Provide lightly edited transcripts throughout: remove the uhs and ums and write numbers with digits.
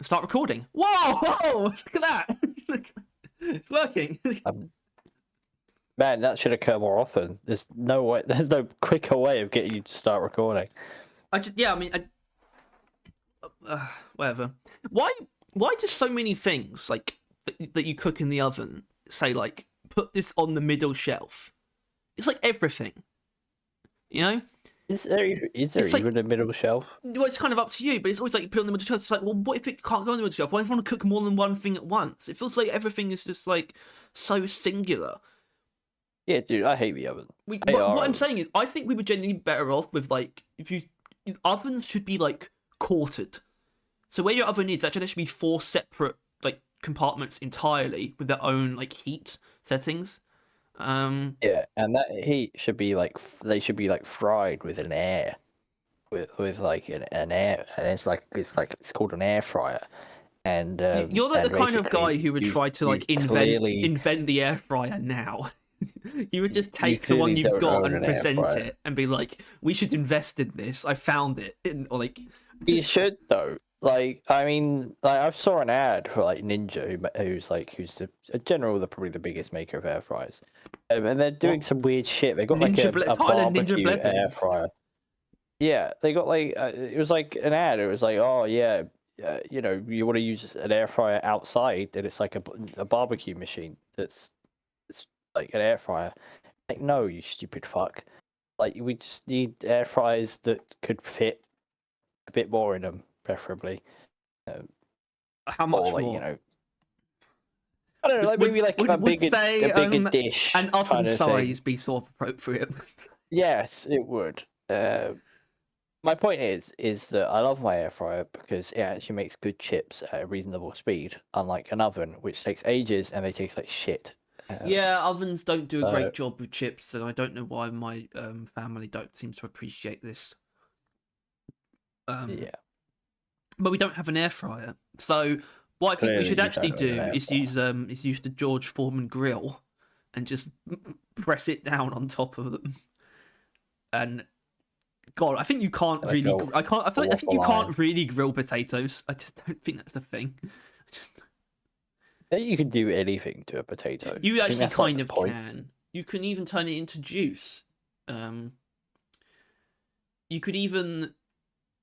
Start recording. Whoa! Whoa! Look at that! Look, it's working. Man, that should occur more often. There's no way. There's no quicker way of getting you to start recording. Whatever. Why just so many things like that you cook in the oven say like put this on the middle shelf? It's like everything, you know. Is there even a middle shelf? Well, it's kind of up to you, but it's always like you put it on the middle shelf. It's like, well, what if it can't go on the middle shelf? What if I want to cook more than one thing at once? It feels like everything is just like so singular. Yeah, dude, I hate the oven. What I'm saying is, I think we were genuinely better off with like ovens should be like quartered. So where your oven is, actually there should be 4 separate like compartments entirely with their own like heat settings. Yeah, and that heat should be like fried with an air, with like an air, and it's called an air fryer. And you're like and the kind of guy who would try to like invent the air fryer now. You would just take the one you've got and present it and be like, we should invest in this. I found it. Or like, you should though. Like, I mean, like I saw an ad for like Ninja, who's a general, probably the biggest maker of air fryers, and they're doing some weird shit. They got like a barbecue air fryer. Yeah, they got like it was like an ad. It was like, oh yeah, you know, you want to use an air fryer outside, and it's like a barbecue machine it's like an air fryer. Like, no, you stupid fuck. Like, we just need air fryers that could fit a bit more in them, preferably. How much or, like, more? You know, I don't know, like maybe like a bigger dish. An oven size be sort of appropriate. Yes, it would. My point is that I love my air fryer because it actually makes good chips at a reasonable speed, unlike an oven, which takes ages and they taste like shit. Yeah, ovens don't do a great job with chips, and I don't know why my family don't seem to appreciate this. Yeah, but we don't have an air fryer, so what I think we should actually do is use the George Foreman grill, and just press it down on top of them. And God, I think you can't really. I think you can't really grill potatoes. I just don't think that's a thing. You can do anything to a potato. You actually kind of can. You can even turn it into juice. You could even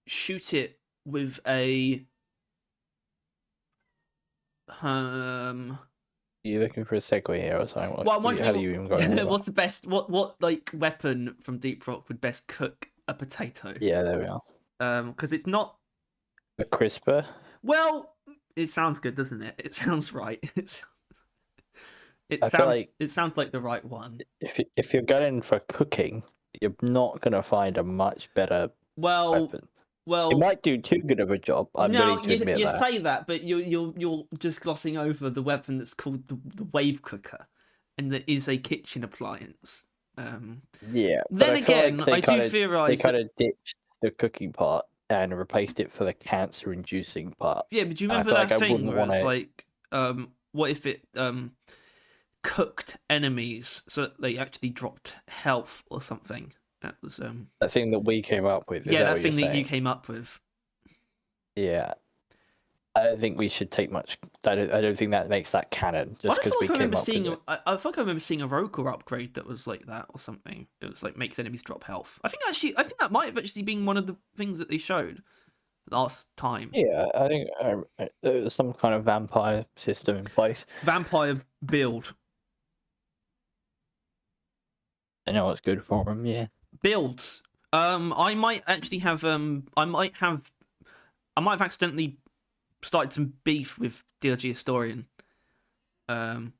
shoot it with a. You looking for a segue here or something? Well, I'm wondering what's the best. What like weapon from Deep Rock would best cook a potato? Yeah, there we are. Because it's not a crisper. Well, it sounds good, doesn't it? It sounds right. It sounds like the right one. If you're going for cooking, you're not gonna find a much better weapon. Well, it might do too good of a job. I'm willing to admit that. You say that, but you're just glossing over the weapon that's called the wave cooker, and that is a kitchen appliance. Yeah. Then again, I do theorize they kind of ditched the cooking part and replaced it for the cancer-inducing part. Yeah, but do you remember that thing where it's like, what if it cooked enemies so that they actually dropped health or something? That was that thing that we came up with. Yeah, that thing that you came up with. Yeah, I don't think we should take much. I don't think that makes that canon. Just because we came up with it. I think I remember seeing a Roker upgrade that was like that or something. It was like makes enemies drop health. I think that might have actually been one of the things that they showed last time. Yeah, I think there was some kind of vampire system in place. Vampire build. I know what's good for them. Yeah. Builds. I might actually have. I might have accidentally started some beef with DLG Historian. How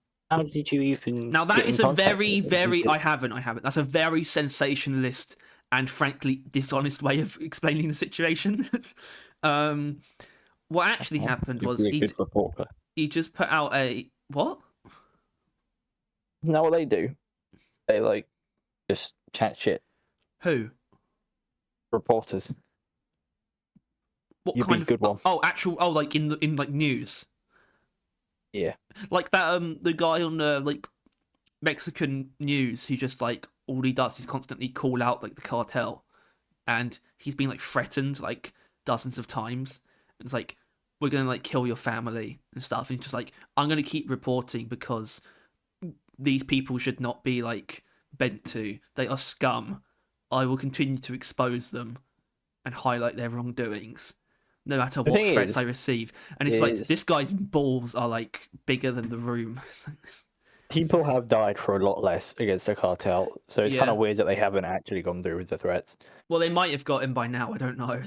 did you even? Now that is a very. I haven't. That's a very sensationalist and frankly dishonest way of explaining the situation. What actually happened was he just put out a what? Know what they do? They like just chat shit. Who? Reporters. What You'd kind of good one? Oh, actual. Oh, like in like news. Yeah. Like that. The guy on like Mexican news who just like all he does is constantly call out like the cartel, and he's been like threatened like dozens of times. And it's like, we're gonna like kill your family and stuff. And he's just like, I'm gonna keep reporting because these people should not be like bent to. They are scum. I will continue to expose them and highlight their wrongdoings, no matter what threats I receive. And it's like, this guy's balls are like bigger than the room. People have died for a lot less against the cartel, so it's kind of weird that they haven't actually gone through with the threats. Well, they might have got him by now. I don't know.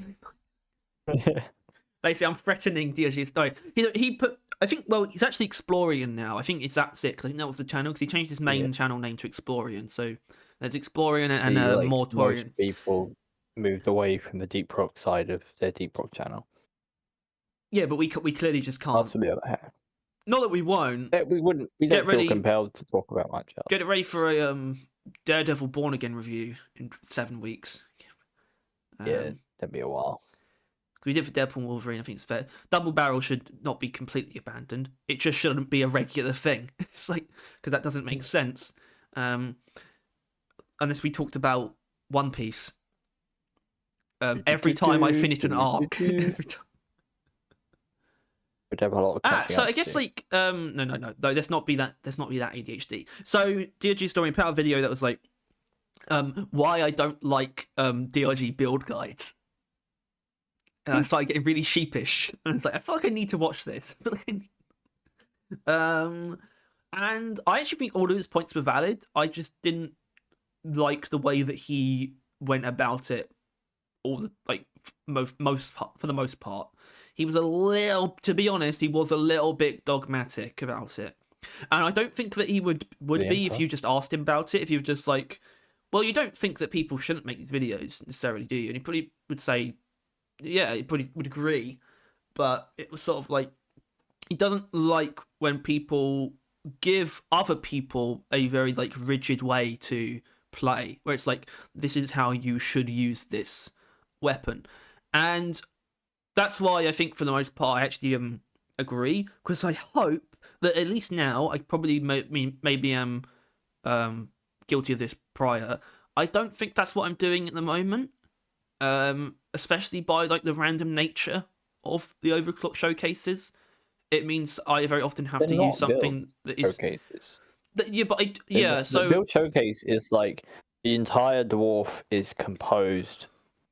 Basically, I'm threatening DRG's. No, he put. I think. Well, he's actually Explorian now. I think that's it. Because I think that was the channel. Because he changed his main channel name to Explorian. So there's Explorian and Mortorian. Most people moved away from the Deep Rock side of their Deep Rock channel. Yeah, but we clearly just can't. That's the other hand. Not that we won't. We wouldn't. We don't feel compelled to talk about much else. Get it ready for a Daredevil Born Again review in 7 weeks. That'd be a while. We did for Deadpool and Wolverine. I think it's fair. Double Barrel should not be completely abandoned. It just shouldn't be a regular thing. It's like, because that doesn't make sense. Unless we talked about One Piece. Every time I finished an arc. Every time. Would have a lot of so I guess like no, let's not be that ADHD. So DRG Story put out a video that was like why I don't like DRG build guides. And I started getting really sheepish. And it's like, I feel like I need to watch this. And I actually think all of his points were valid. I just didn't like the way that he went about it for the most part. He was to be honest, he was a little bit dogmatic about it. And I don't think that he would be if you just asked him about it. If you were just like, well, you don't think that people shouldn't make these videos necessarily, do you? And he probably would say, yeah, he probably would agree. But it was sort of like, he doesn't like when people give other people a very like rigid way to play, where it's like, this is how you should use this weapon. And that's why I think for the most part I actually agree, because I hope that at least now, I probably maybe am guilty of this prior, I don't think that's what I'm doing at the moment, especially by like the random nature of the Overclock showcases. It means I very often have to use something that is showcases. So the build showcase is like the entire dwarf is composed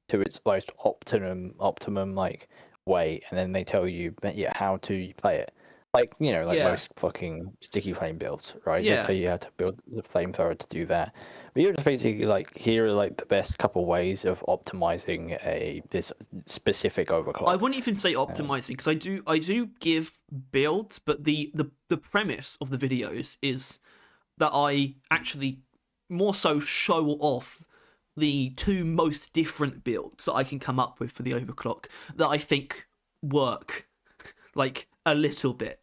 to its most optimum like way, and then they tell you how to play it. Like, most fucking sticky flame builds, right? They tell you how to build the flamethrower to do that. But you're just basically like, here are like the best couple ways of optimizing this specific overclock. I wouldn't even say optimizing, because I do give builds, but the premise of the videos is that I actually more so show off the 2 most different builds that I can come up with for the overclock that I think work like a little bit.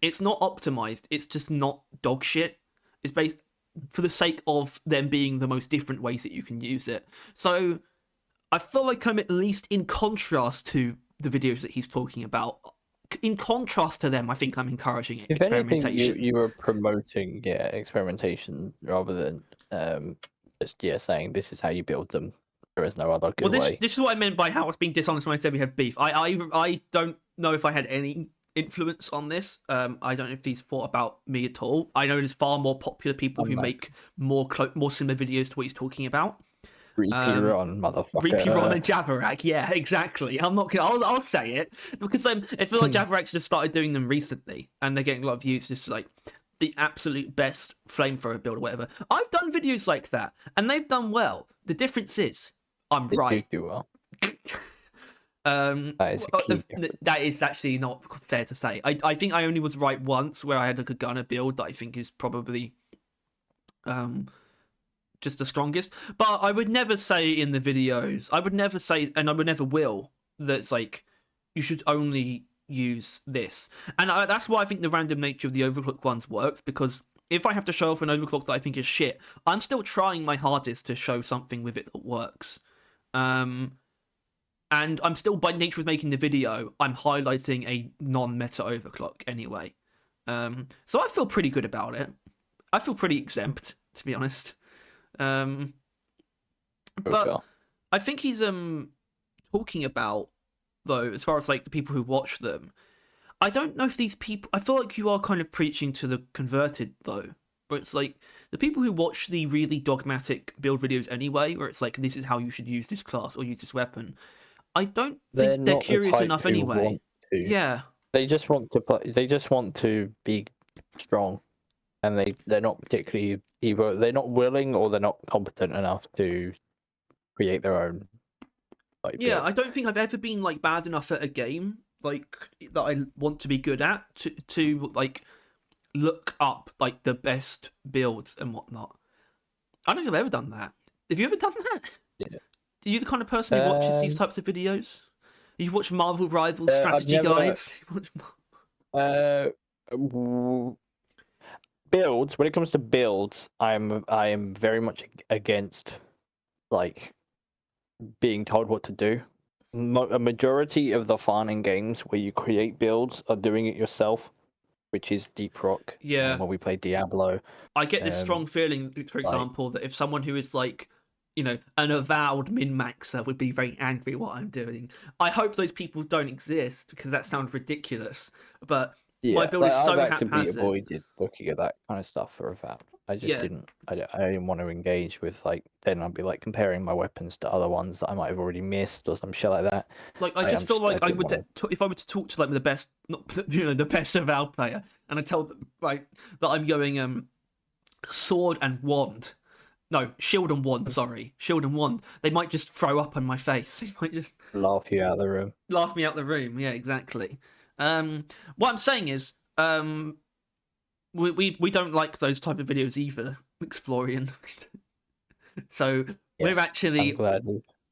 It's not optimized, it's just not dog shit. It's based for the sake of them being the most different ways that you can use it. So I feel like I'm at least in contrast to the videos that he's talking about. In contrast to them, I think I'm encouraging experimentation. If anything, you were promoting experimentation rather than just saying this is how you build them. There is no other good way. This is what I meant by how I was being dishonest when I said we had beef. I don't know if I had any influence on this. I don't know if he's thought about me at all. I know there's far more popular people who make more similar videos to what he's talking about. Repeat Ron, motherfucker. Repeat Ron and Javarak, yeah, exactly. I'm not gonna. I'll say it because I feel like Javarak's just started doing them recently, and they're getting a lot of views. Just like the absolute best flamethrower build or whatever. I've done videos like that, and they've done well. The difference is, I'm right. They do well. That is actually not fair to say. I think I only was right once, where I had like a gunner build that I think is probably just the strongest. But I would never say in the videos, I would never say, and I would never will, that it's like, you should only use this. And that's why I think the random nature of the overclock ones works, because if I have to show off an overclock that I think is shit, I'm still trying my hardest to show something with it that works. And I'm still, by nature of making the video, I'm highlighting a non-meta overclock anyway. So I feel pretty good about it. I feel pretty exempt, to be honest. But I think he's talking about though, as far as like the people who watch them. I don't know if these people. I feel like you are kind of preaching to the converted though, but it's like the people who watch the really dogmatic build videos anyway, where it's like this is how you should use this class or use this weapon. I don't think they're curious enough anyway. Yeah, they just want to play. They just want to be strong, and they're not particularly either. They're not willing or they're not competent enough to create their own. Like, yeah, build. I don't think I've ever been like bad enough at a game like that I want to be good at to like look up like the best builds and whatnot. I don't think I've ever done that. Have you ever done that? Yeah. Are you the kind of person who watches these types of videos? You watch Marvel Rivals strategy guides? Builds. When it comes to builds, I am very much against like being told what to do. A majority of the farming games where you create builds are doing it yourself, which is Deep Rock. Yeah. When we play Diablo, I get this strong feeling, for example, that if someone who is like, you know, an avowed min-maxer would be very angry at what I'm doing. I hope those people don't exist because that sounds ridiculous. But my build is so I've haphazard. actively avoided looking at that kind of stuff for a fact. I just didn't. I didn't want to engage with like. Then I'd be like comparing my weapons to other ones that I might have already missed or some shit like that. Like I just feel like I would if I were to talk to like the best, not the best avowed player, and I tell them that I'm going sword and wand. No, shield and wand. Sorry, shield and wand. They might just throw up on my face. They might just laugh you out of the room. Laugh me out the room. Yeah, exactly. What I'm saying is, we don't like those type of videos either, Explorian. So yes,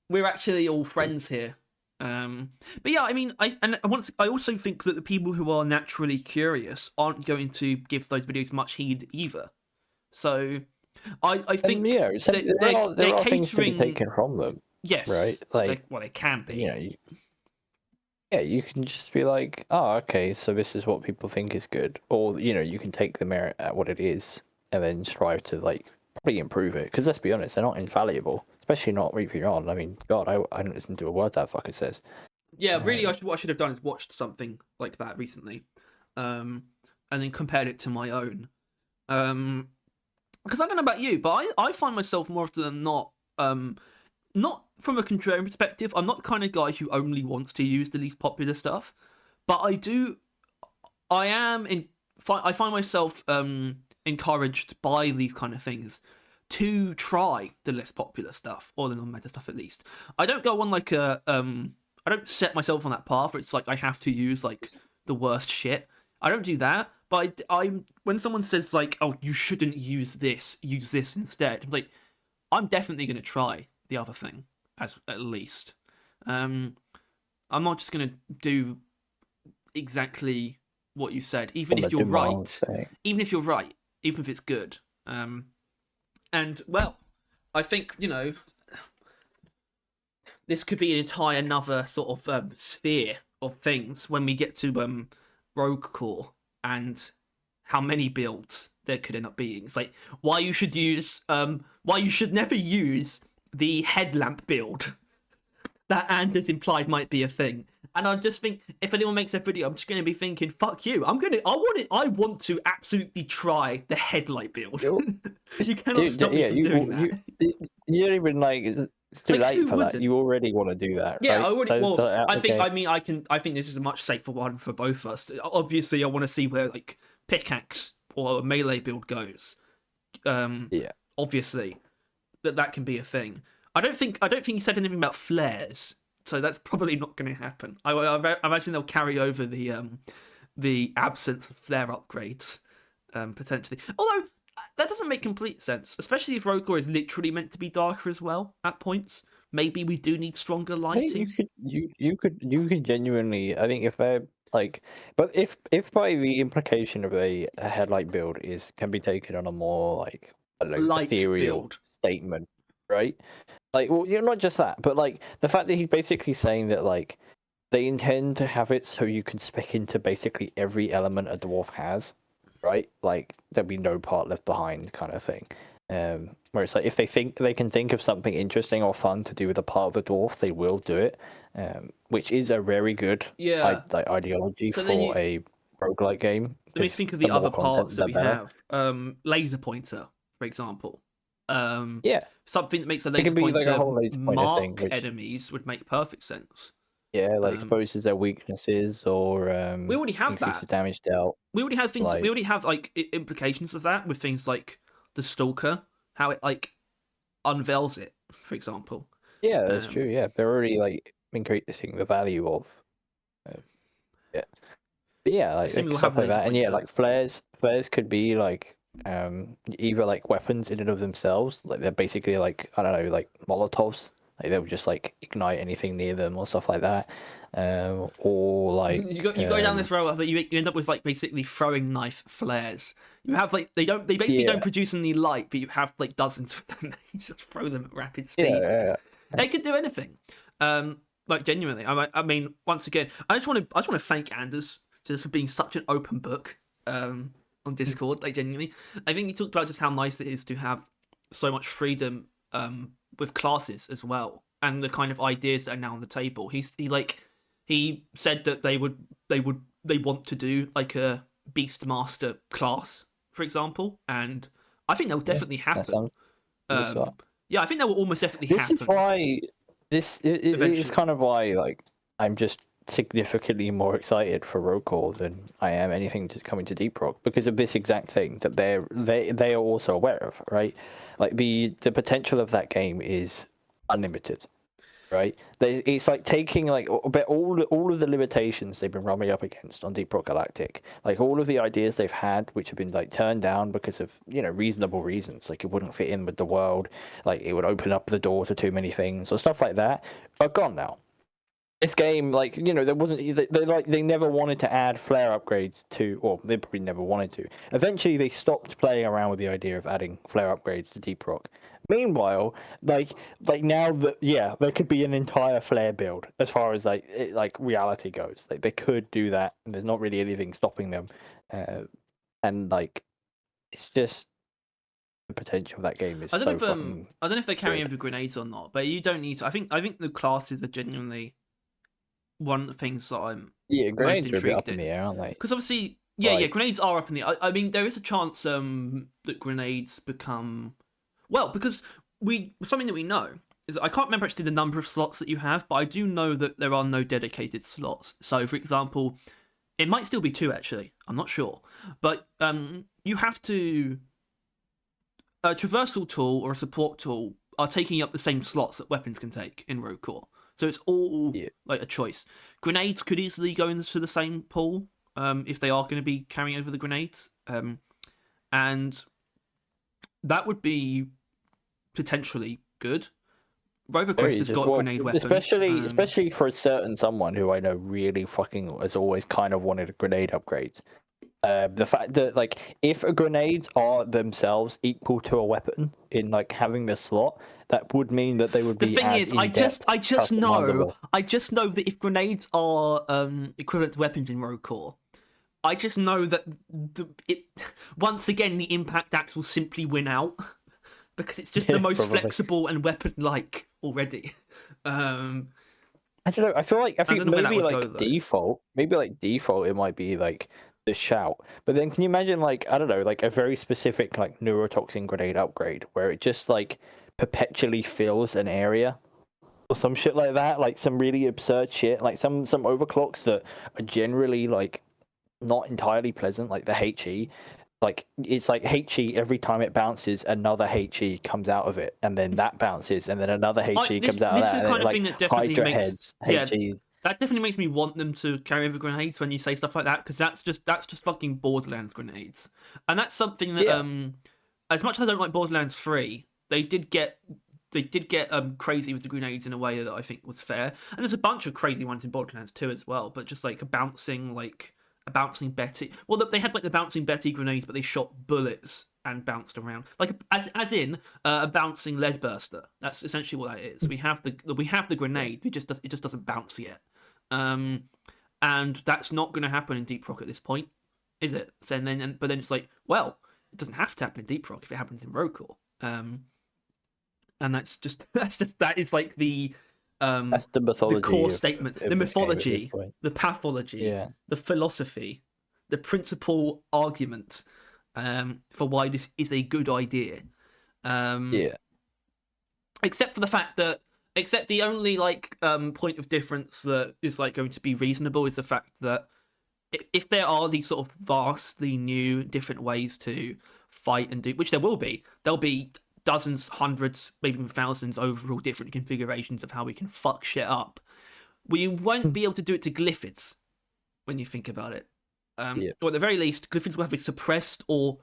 we're actually all friends here. But yeah, I mean, I also think that the people who are naturally curious aren't going to give those videos much heed either. So I think there are things to be taken from them. Yes, right. Like they can be. You can just be like, oh, okay, so this is what people think is good, or you can take the merit at what it is and then strive to like probably improve it. Because let's be honest, they're not infallible, especially not reaping on. I mean, God, I don't listen to a word that fucker says. Yeah, really, what I should have done is watched something like that recently, and then compared it to my own. Because I don't know about you, but I find myself more often than not, not from a contrarian perspective, I'm not the kind of guy who only wants to use the least popular stuff, but I find myself encouraged by these kind of things to try the less popular stuff, or the non-meta stuff at least. I don't go on like I don't set myself on that path where it's like I have to use like the worst shit. I don't do that, but I'm when someone says like, oh, you shouldn't use this instead, I'm like, I'm definitely going to try the other thing, at least. I'm not just going to do exactly what you said, even if you're right. Even if you're right, even if it's good. And well, I think this could be an entire another sort of sphere of things when we get to Rogue Core and how many builds there could end up being. It's like why you should never use the headlamp build that Anders implied might be a thing. And I just think if anyone makes a video, I'm just going to be thinking, fuck you. I want to absolutely try the headlight build. You cannot stop me from doing that. You don't even it's too late for that. You already want to do that. Yeah, right? I already. I think this is a much safer one for both of us. Obviously, I want to see where like pickaxe or melee build goes. Obviously, that can be a thing. I don't think you said anything about flares, so that's probably not going to happen. I imagine they'll carry over the absence of flare upgrades, potentially. Although that doesn't make complete sense, especially if Rogue Core is literally meant to be darker as well at points. Maybe we do need stronger lighting. You could genuinely. I think if they're but if by the implication of a headlight build can be taken on a more like ethereal build statement, right? Not just that, but the fact that he's basically saying that they intend to have it so you can spec into basically every element a dwarf has, right? There'll be no part left behind, kind of thing. Where it's if they think they can think of something interesting or fun to do with a part of the dwarf, they will do it. which is a very good ideology for a roguelike game. Let me think of the other parts that we have. Laser pointer, for example. Something that makes a laser pointer mark enemies would make perfect sense. Yeah, like exposes their weaknesses or we already have increase the damage dealt. We already have things. We already have like implications of that with things like the stalker, how it like unveils it, for example. Yeah, that's true. Yeah, they're already like increasing the value of. But yeah, like stuff like that, and yeah, like flares could be like either like weapons in and of themselves, like they're basically like, I don't know, like Molotovs. Like they would just like ignite anything near them or stuff like that, or like you go down this road, but you end up with like basically throwing knife flares. You have like they basically don't produce any light, but you have like dozens of them. You just throw them at rapid speed. Yeah. They could do anything. Like genuinely, I mean, once again, I just want to thank Anders just for being such an open book on Discord. Like genuinely, I think he talked about just how nice it is to have so much freedom with classes as well, and the kind of ideas that are now on the table. He said that they want to do like a Beastmaster class, for example, and I think that will definitely happen. Yeah, I think that will almost definitely happen. This is why it's kind of why like I'm just significantly more excited for Roadcore than I am anything coming to Deep Rock, because of this exact thing that they are also aware of, right? Like the potential of that game is unlimited, right? It's like taking like all of the limitations they've been running up against on Deep Rock Galactic, like all of the ideas they've had which have been like turned down because of, you know, reasonable reasons, like it wouldn't fit in with the world, like it would open up the door to too many things or stuff like that, are gone now. This game, like, you know, there wasn't they never wanted to add flare upgrades to, or they probably never wanted to. Eventually, they stopped playing around with the idea of adding flare upgrades to Deep Rock. Meanwhile, like now that there could be an entire flare build as far as like reality goes. Like they could do that, and there's not really anything stopping them. And like, it's just the potential of that game is so fucking. I don't know if they're carrying over grenades or not, but you don't need to. I think the classes are genuinely one of the things that I'm grenades are a bit up in the air, aren't they? Because obviously, grenades are up in the air. I mean, there is a chance that grenades become, well, because something that we know is that I can't remember actually the number of slots that you have, but I do know that there are no dedicated slots. So, for example, it might still be 2 actually. I'm not sure, but you have to. A traversal tool or a support tool are taking up the same slots that weapons can take in Rogue Core. So it's all like a choice. Grenades could easily go into the same pool if they are going to be carrying over the grenades. And that would be potentially good. RoboQuest has got grenade weapons. Especially for a certain someone who I know really fucking has always kind of wanted a grenade upgrade. The fact that like if grenades are themselves equal to a weapon in like having the slot, that would mean that they would be. The thing is, I just know that if grenades are equivalent to weapons in Rogue Core, I just know that once again the impact axe will simply win out because it's just the most flexible and weapon-like already. I don't know. I think maybe like default it might be like the shout, but then can you imagine like, I don't know, like a very specific like neurotoxin grenade upgrade where it just like perpetually fills an area or some shit like that, like some really absurd shit, like some overclocks that are generally like not entirely pleasant, like the HE, like it's like HE every time it bounces, another HE comes out of it, and then that bounces, and then another HE comes out of that. This is the kind of thing that definitely makes HE. That definitely makes me want them to carry over grenades when you say stuff like that, because that's just fucking Borderlands grenades, and that's something that as much as I don't like Borderlands 3, they did get crazy with the grenades in a way that I think was fair, and there's a bunch of crazy ones in Borderlands 2 as well, but just like a bouncing Betty. Well, they had like the bouncing Betty grenades, but they shot bullets and bounced around, like as in a bouncing lead burster. That's essentially what that is. We have the grenade. It just doesn't bounce yet. And that's not going to happen in Deep Rock at this point, is it? So but then it's like, well, it doesn't have to happen in Deep Rock if it happens in Rogue Core. And that is like the That's the mythology. The core statement, the mythology, the pathology, yeah, the philosophy, the principal argument for why this is a good idea. Yeah. Except for the fact that, except the only like point of difference that is like going to be reasonable is the fact that if there are these sort of vastly new, different ways to fight and do, which there'll be dozens, hundreds, maybe even thousands overall different configurations of how we can fuck shit up. We won't be able to do it to Glyphids when you think about it. Yeah. Or at the very least, Glyphids will have a suppressed or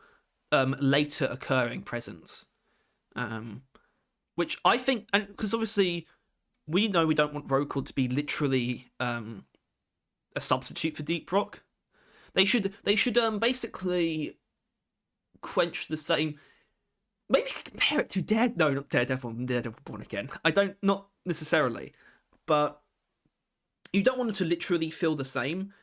later occurring presence. Which I think, and because obviously we know we don't want Rocal to be literally a substitute for Deep Rock. They should basically quench the same. Maybe compare it to Daredevil Born Again. I don't, not necessarily, but you don't want it to literally feel the same.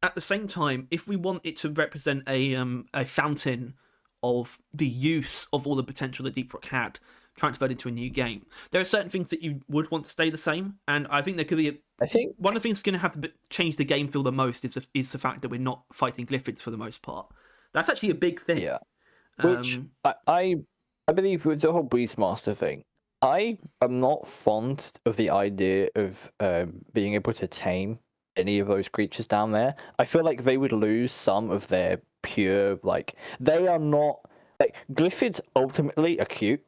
At the same time, if we want it to represent a fountain of the use of all the potential that Deep Rock had transferred into a new game, there are certain things that you would want to stay the same, and I think there could be I think one of the things that's going to have to change the game feel the most is the fact that we're not fighting Glyphids for the most part. That's actually a big thing. Yeah. Which I believe with the whole Beastmaster thing, I am not fond of the idea of being able to tame any of those creatures down there. I feel like they would lose some of their pure, like, they are not, like, Glyphids ultimately are cute.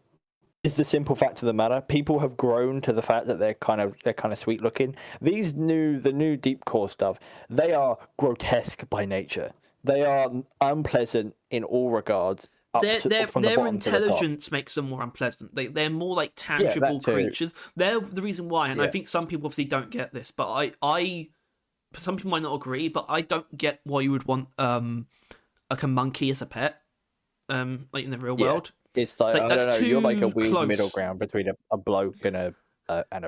Is the simple fact of the matter. People have grown to the fact that they're kind of sweet looking. The new deep core stuff, they are grotesque by nature. They are unpleasant in all regards. Their intelligence makes them more unpleasant. They're more like tangible creatures. They're the reason why, and I think some people obviously don't get this, but I some people might not agree, but I don't get why you would want like a monkey as a pet, like in the real world. It's like, I don't know, you're like a weird middle ground between a bloke and a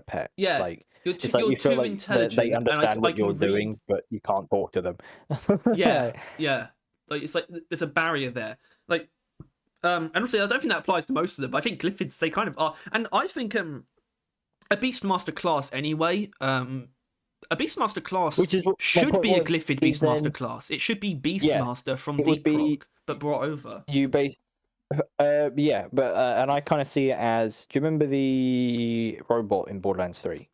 pet. Yeah, like you're you feel like intelligent. they understand what you're doing, but you can't talk to them. Yeah. Like it's like there's a barrier there. Like, and obviously I don't think that applies to most of them, but I think Glyphids, they kind of are. And I think a Beastmaster class anyway. A Beastmaster class should be a Glyphid Beastmaster class. It should be Beastmaster from Deep Rock, but brought over. And I kind of see it as, do you remember the robot in Borderlands 3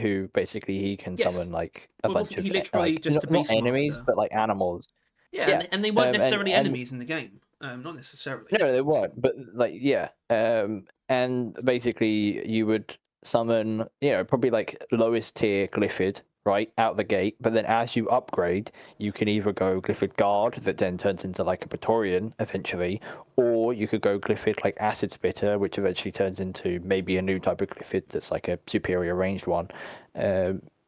who basically he can summon like a bunch of not enemies but like animals? And they weren't necessarily enemies in the game. Not necessarily. No, they weren't, but like and basically you would summon, probably like lowest tier Glyphid right out the gate, but then as you upgrade, you can either go Glyphid Guard that then turns into like a Praetorian eventually, or you could go Glyphid like Acid Spitter, which eventually turns into maybe a new type of Glyphid that's like a superior ranged one,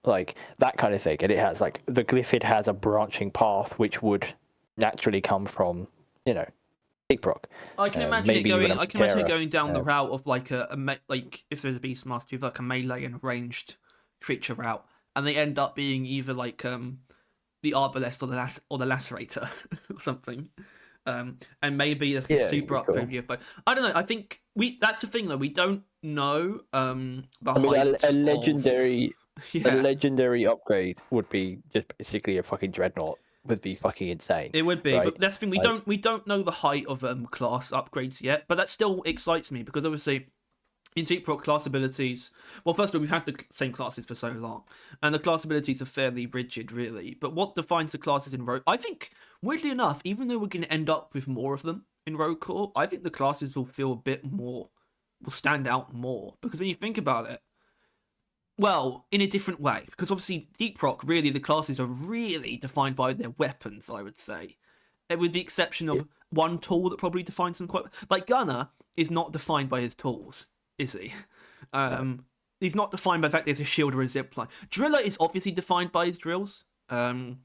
like that kind of thing. And it has like the Glyphid has a branching path which would naturally come from Deep Rock. I can imagine it going down the route of like like if there's a Beastmaster, you have like a melee and a ranged creature route. And they end up being either like the Arbalest or the Lacerator or something, and maybe there's a super upgrade of both. I don't know. I think that's the thing though. We don't know a legendary a legendary upgrade would be just basically a fucking dreadnought. Would be fucking insane. It would be, right? But that's the thing. We don't know the height of class upgrades yet. But that still excites me because obviously, in Deep Rock, class abilities... Well, first of all, we've had the same classes for so long, and the class abilities are fairly rigid, really. But what defines the classes in Rogue... I think, weirdly enough, even though we're going to end up with more of them in Rogue Core, I think the classes will feel a bit more... will stand out more. Because when you think about it, well, in a different way. Because obviously, Deep Rock, really, the classes are really defined by their weapons, I would say. With the exception of one tool that probably defines them quite... Like, Gunner is not defined by his tools. Is he? He's not defined by the fact there's a shield or a zipline. Driller is obviously defined by his drills, but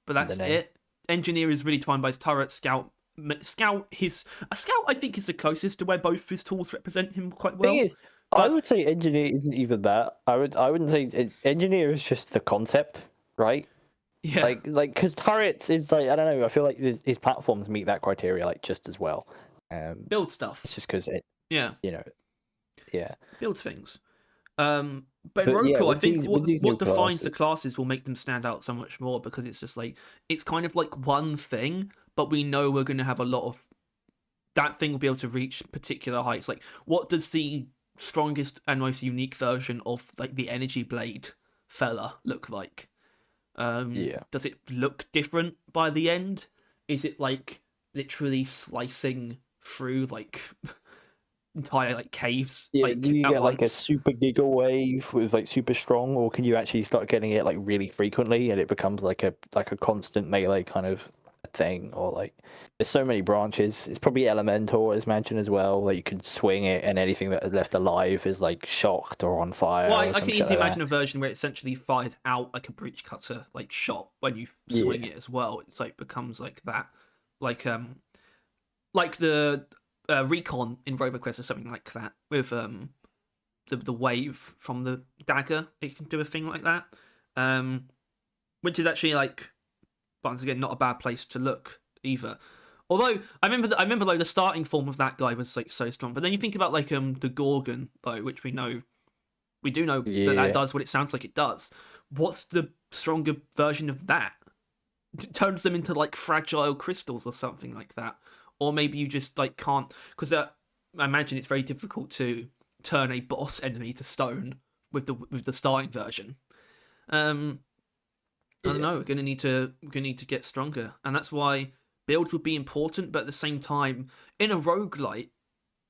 that's it. Engineer is really defined by his turret. Scout, I think, is the closest to where both his tools represent him quite well. Thing is, I would say engineer isn't even that. I wouldn't say engineer is just the concept, right? Yeah. Like because turrets is like, I don't know. I feel like his platforms meet that criteria like just as well. Build stuff. It's just because Yeah. Yeah. Builds things. But But in But yeah, Roku, I with think these new what defines the classes, classes will make them stand out so much more, because it's just like it's kind of like one thing, but we know we're going to have a lot of that thing will be able to reach particular heights. Like, what does the strongest and most unique version of like the energy blade fella look like? yeah. Does it look different by the end? Is it like literally slicing through like entire like caves Yeah, do like you at get like a once? super giga wave with like super strong, or can you actually start getting it like really frequently and it becomes like a constant melee kind of thing? Or like there's so many branches. It's probably elemental, as mentioned as well. Like you can swing it and anything that is left alive is like shocked or on fire Well, or I some can shit easily like imagine that. a version where it essentially fires out like a breach cutter like shot when you swing Yeah, it as well. It's like becomes like that, like like the recon in RoboQuest or something like that with the wave from the dagger. It can do a thing like that, um, which is actually like once again not a bad place to look either. Although I remember though the starting form of that guy was like so strong, but then you think about like the Gorgon though, which we do know that that yeah. does what it sounds like it does. What's the stronger version of that? It turns them into like fragile crystals or something like that, or maybe you just like can't because I imagine it's very difficult to turn a boss enemy to stone with the starting version. Um, I don't Yeah. know. We're gonna need to get stronger, and that's why builds would be important. But at the same time, in a roguelite,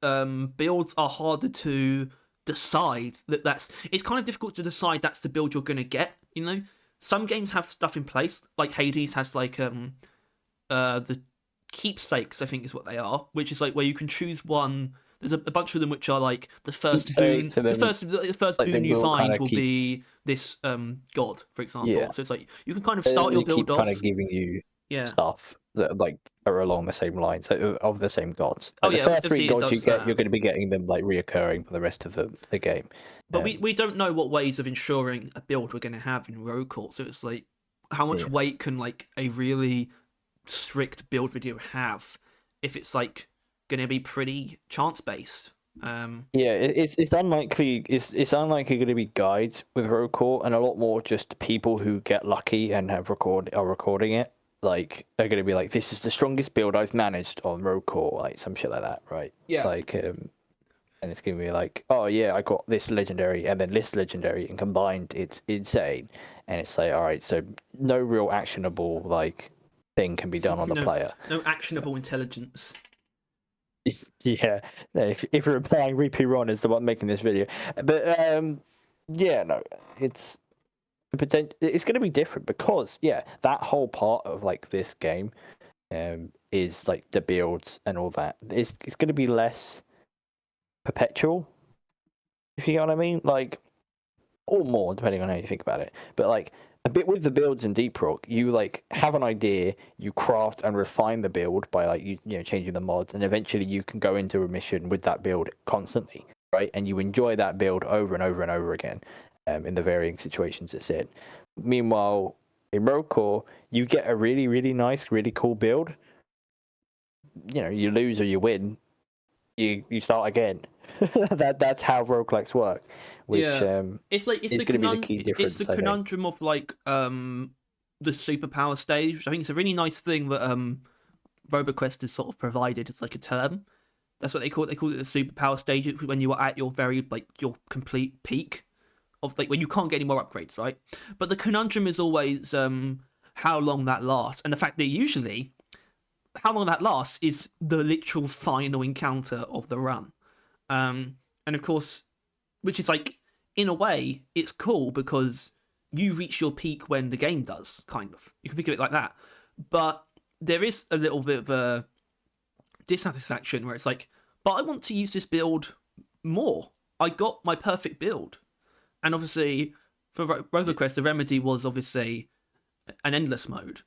builds are harder to decide that's it's kind of difficult to decide that's the build you're gonna get, you know. Some games have stuff in place, like Hades has like the keepsakes, I think is what they are, which is like where you can choose one. There's a bunch of them which are like the first boon Keepsakes, and then the first like they boon you will kind find of will keep, be this god, for yeah, example. So it's like you can kind of start your they build keep kind of off. giving you Yeah. stuff that like are along the same lines of the same gods. Oh Like the yeah, first three obviously it gods you does get, that. you're going to be getting them like reoccurring for the rest of the game. But we don't know what ways of ensuring a build we're going to have in row call. So it's like, how much Yeah, weight can like a really strict build video have if it's like going to be pretty chance based? yeah. It's unlikely. It's unlikely going to be guides with row call, and a lot more just people who get lucky and are recording it. Like they're going to be like, this is the strongest build I've managed on row call, like some shit like that, right? Yeah. Like and it's gonna be like, oh yeah, I got this legendary and then this legendary, and combined, it's insane. And it's like, all right, so no real actionable like thing can be done on the No, player. no actionable intelligence. Yeah, if you're applying Reapy Ron is the one making this video, but yeah, no, it's it's going to be different because yeah, that whole part of like this game is like the builds and all that. It's going to be less perpetual, if you get what I mean, like, or more depending on how you think about it. But like a bit with the builds in Deep Rock, you like have an idea, you craft and refine the build by like you know changing the mods, and eventually you can go into a mission with that build constantly, right? And you enjoy that build over and over and over again, in the varying situations it's in. Meanwhile, in Rogue Core, you get a really nice, really cool build. You know, you lose or you win, you start again. That's how roguelikes work, which Yeah, it's like is going to be the key it's the difference, I think. conundrum of like the superpower stage, which I think it's a really nice thing that RoboQuest has sort of provided as like a term. That's what they call it. They call it the superpower stage when you are at your very like your complete peak of like when you can't get any more upgrades, right? But the conundrum is always how long that lasts, and the fact that usually how long that lasts is the literal final encounter of the run. And of course, which is like in a way it's cool because you reach your peak when the game does, kind of. You can think of it like that. But there is a little bit of a dissatisfaction where it's like, but I want to use this build more. I got my perfect build. And obviously, for RoboQuest, the remedy was obviously an endless mode.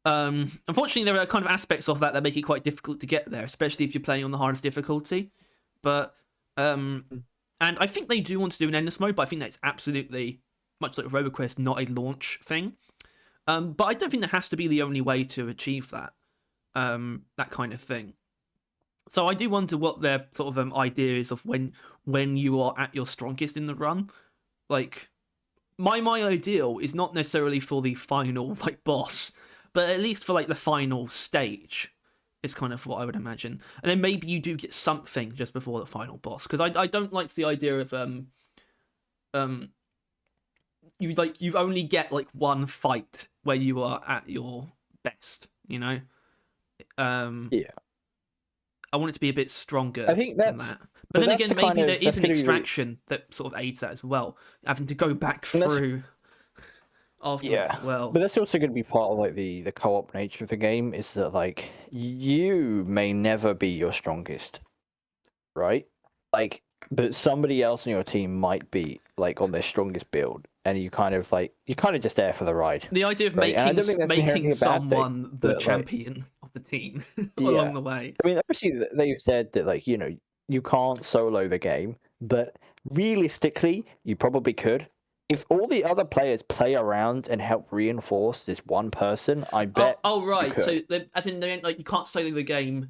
Unfortunately, there are kind of aspects of that make it quite difficult to get there, especially if you're playing on the hardest difficulty. But and I think they do want to do an endless mode, but I think that's absolutely much like RoboQuest, not a launch thing. But I don't think that has to be the only way to achieve that. That kind of thing. So I do wonder what their sort of idea is of when you are at your strongest in the run. like my ideal is not necessarily for the final like boss, but at least for like the final stage. Is kind of what I would imagine, and then maybe you do get something just before the final boss, because I don't like the idea of you only get like one fight where you are at your best, you know. Yeah. I want it to be a bit stronger. I think that's. Than that. But then again, maybe there is an gonna extraction that sort of aids that as well, having to go back through. Afterwards as well. But that's also going to be part of like the co-op nature of the game. Is that like you may never be your strongest, right? Like, but somebody else on your team might be like on their strongest build, and you're kind of just there for the ride. The idea of right? making someone the champion of the team along the way. I mean, obviously they've said that like you can't solo the game, but realistically you probably could. If all the other players play around and help reinforce this one person, I bet. Oh right. So as in, like you can't solo the game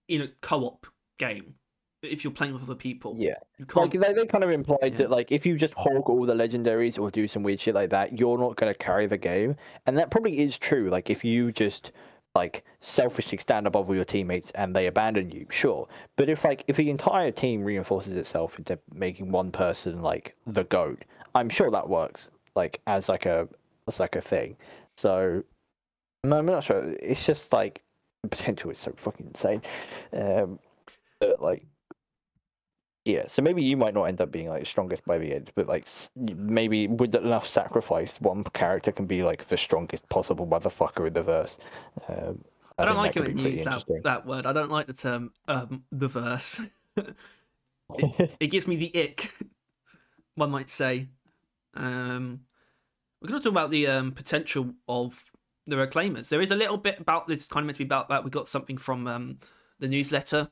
in a co-op game if you're playing with other people. Yeah. You can't... Like they kind of implied that like if you just hog all the legendaries or do some weird shit like that, you're not going to carry the game, and that probably is true. Like if you just like selfishly stand above all your teammates and they abandon you, sure. But if the entire team reinforces itself into making one person like the GOAT, I'm sure that works like as a thing. So I'm not sure. It's just like the potential is so fucking insane. But, like yeah, so maybe you might not end up being like strongest by the end, but like maybe with enough sacrifice, one character can be like the strongest possible motherfucker in the verse. I don't like it when you use that word. I don't like the term the verse. it gives me the ick, one might say. We're going to talk about the potential of the Reclaimers. There is a little bit about this, kind of meant to be about that. We got something from the newsletter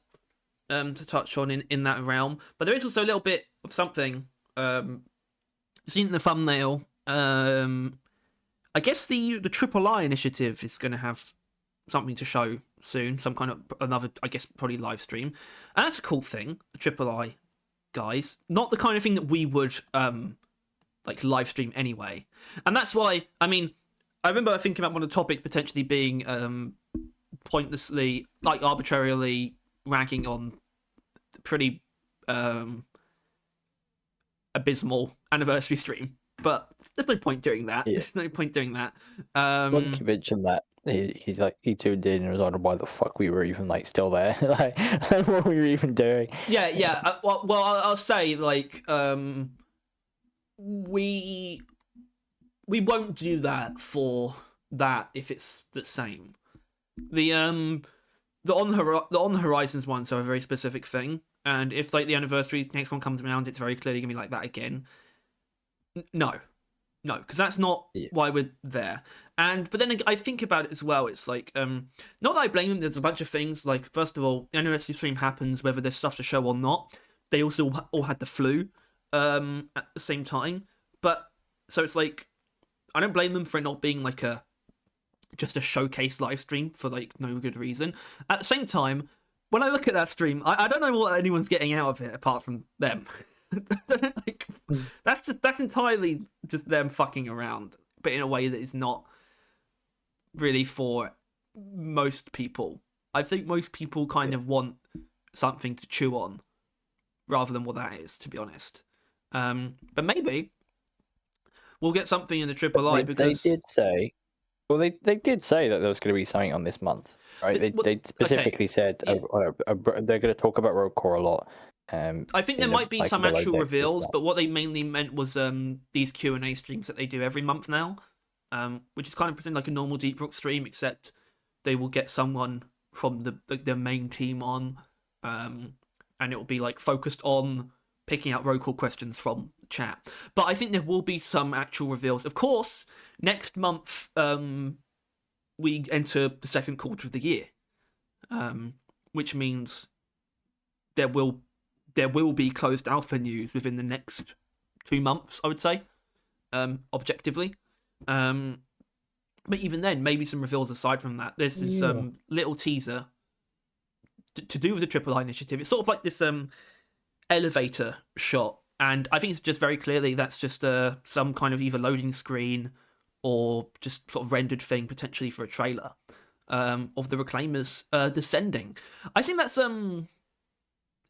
to touch on in that realm, but there is also a little bit of something seen in the thumbnail. I guess the Triple I initiative is going to have something to show soon, some kind of another, I guess probably live stream, and that's a cool thing. The Triple I guys, not the kind of thing that we would like live stream anyway, and that's why I remember thinking about one of the topics potentially being pointlessly, like arbitrarily ragging on the pretty abysmal anniversary stream, but there's no point doing that. Yeah. There's no point doing that. When you mentioned that, he tuned in and was wondering why the fuck we were even like still there, like what we were even doing. Yeah. Well, I'll say like we won't do that for that if it's the same. The on the horizons ones are a very specific thing, and if like the anniversary next one comes around, it's very clearly gonna be like that again. No, because that's not why we're there. But then I think about it as well. It's like not that I blame them. There's a bunch of things. Like first of all, the anniversary stream happens whether there's stuff to show or not. They also all had the flu at the same time, but so it's like I don't blame them for it not being like just a showcase live stream for like no good reason. At the same time, when I look at that stream, I don't know what anyone's getting out of it apart from them. Like, that's entirely just them fucking around, but in a way that is not really for most people. I think most people kind of want something to chew on rather than what that is, to be honest. But maybe we'll get something in the Triple I because they did say. Well, they did say that there was going to be something on this month, right? They specifically said they're going to talk about Rogue Core a lot. I think there might be some actual reveals, but what they mainly meant was these Q&A streams that they do every month now, which is kind of presented like a normal Deep Rock stream, except they will get someone from the main team on, and it will be like focused on picking out Rogue Core questions from chat. But I think there will be some actual reveals. Of course, next month we enter the second quarter of the year, which means there will be closed alpha news within the next 2 months, I would say, objectively. But even then, maybe some reveals aside from that. There's this little teaser to do with the Triple I initiative. It's sort of like this elevator shot, And I think it's just very clearly that's just some kind of either loading screen or just sort of rendered thing potentially for a trailer of the Reclaimers descending. I think that's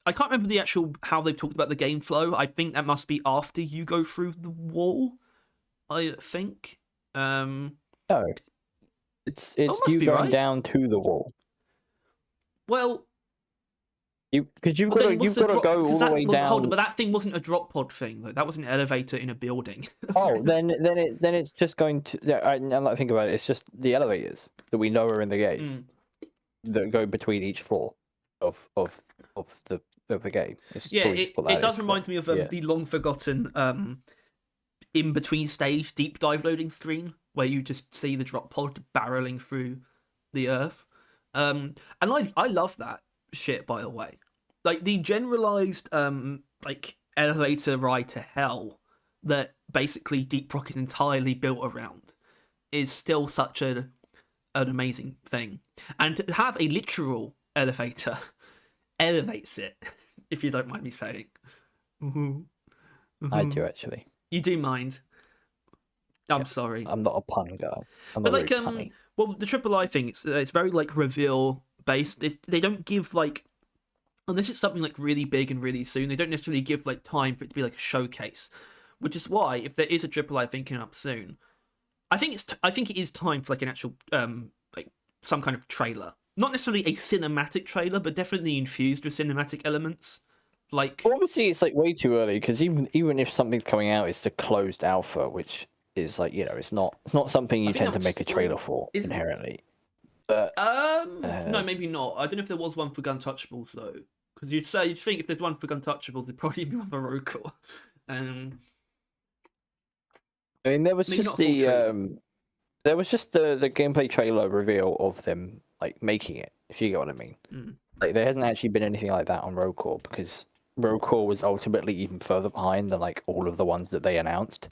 I can't remember the actual how they've talked about the game flow. I think that must be after you go through the wall. I think. No, it's you going right. down to the wall. Well, because you've got to go all the way down. Hold on, but that thing wasn't a drop pod thing. Though. That was an elevator in a building. then it's just going to. Yeah, now that I think about it, it's just the elevators that we know are in the game that go between each floor of the game. It does remind me of the long forgotten in between stage deep dive loading screen where you just see the drop pod barreling through the earth. And I love that shit, by the way. Like the generalized like elevator ride to hell that basically Deep Rock is entirely built around is still such an amazing thing. And to have a literal elevator elevates it, if you don't mind me saying. I do actually. You do mind? I'm sorry. I'm not a pun guy. But like well, the Triple I thing, it's very like reveal based. They don't give like, unless it's something like really big and really soon, they don't necessarily give like time for it to be like a showcase. Which is why if there is a Triple I thinking up soon, I think it is time for like an actual like some kind of trailer. Not necessarily a cinematic trailer, but definitely infused with cinematic elements. Like obviously it's like way too early because even if something's coming out, it's the closed alpha, which is like it's not something you tend to make a trailer for inherently. But no, maybe not. I don't know if there was one for Guntouchables though, because you'd think if there's one for Guntouchables, there'd probably be one for Rokuor. I mean, there was just the gameplay trailer reveal of them like making it. If you get what I mean. Like there hasn't actually been anything like that on Rokuor because Rokuor was ultimately even further behind than like all of the ones that they announced.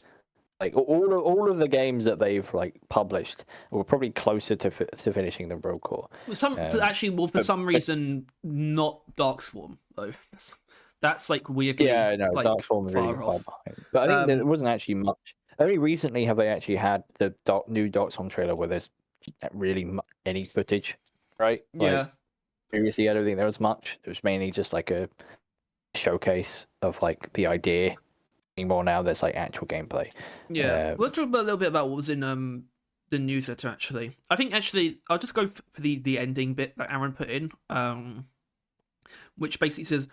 Like all of the games that they've like published were probably closer to finishing than Rokuor. For some reason, not Darkswarm though. That's like weirdly. Yeah, no, like, Darkswarm was really far behind. But I think there wasn't actually much. Only recently have they actually had the new Darkswarm trailer where there's really any footage, right? Yeah. Previously, I don't think there was much. It was mainly just like a showcase of like the idea. More now, there's like actual gameplay. Yeah, let's talk about a little bit about what was in the newsletter. Actually, I think I'll just go for the ending bit that Aaron put in, which basically says,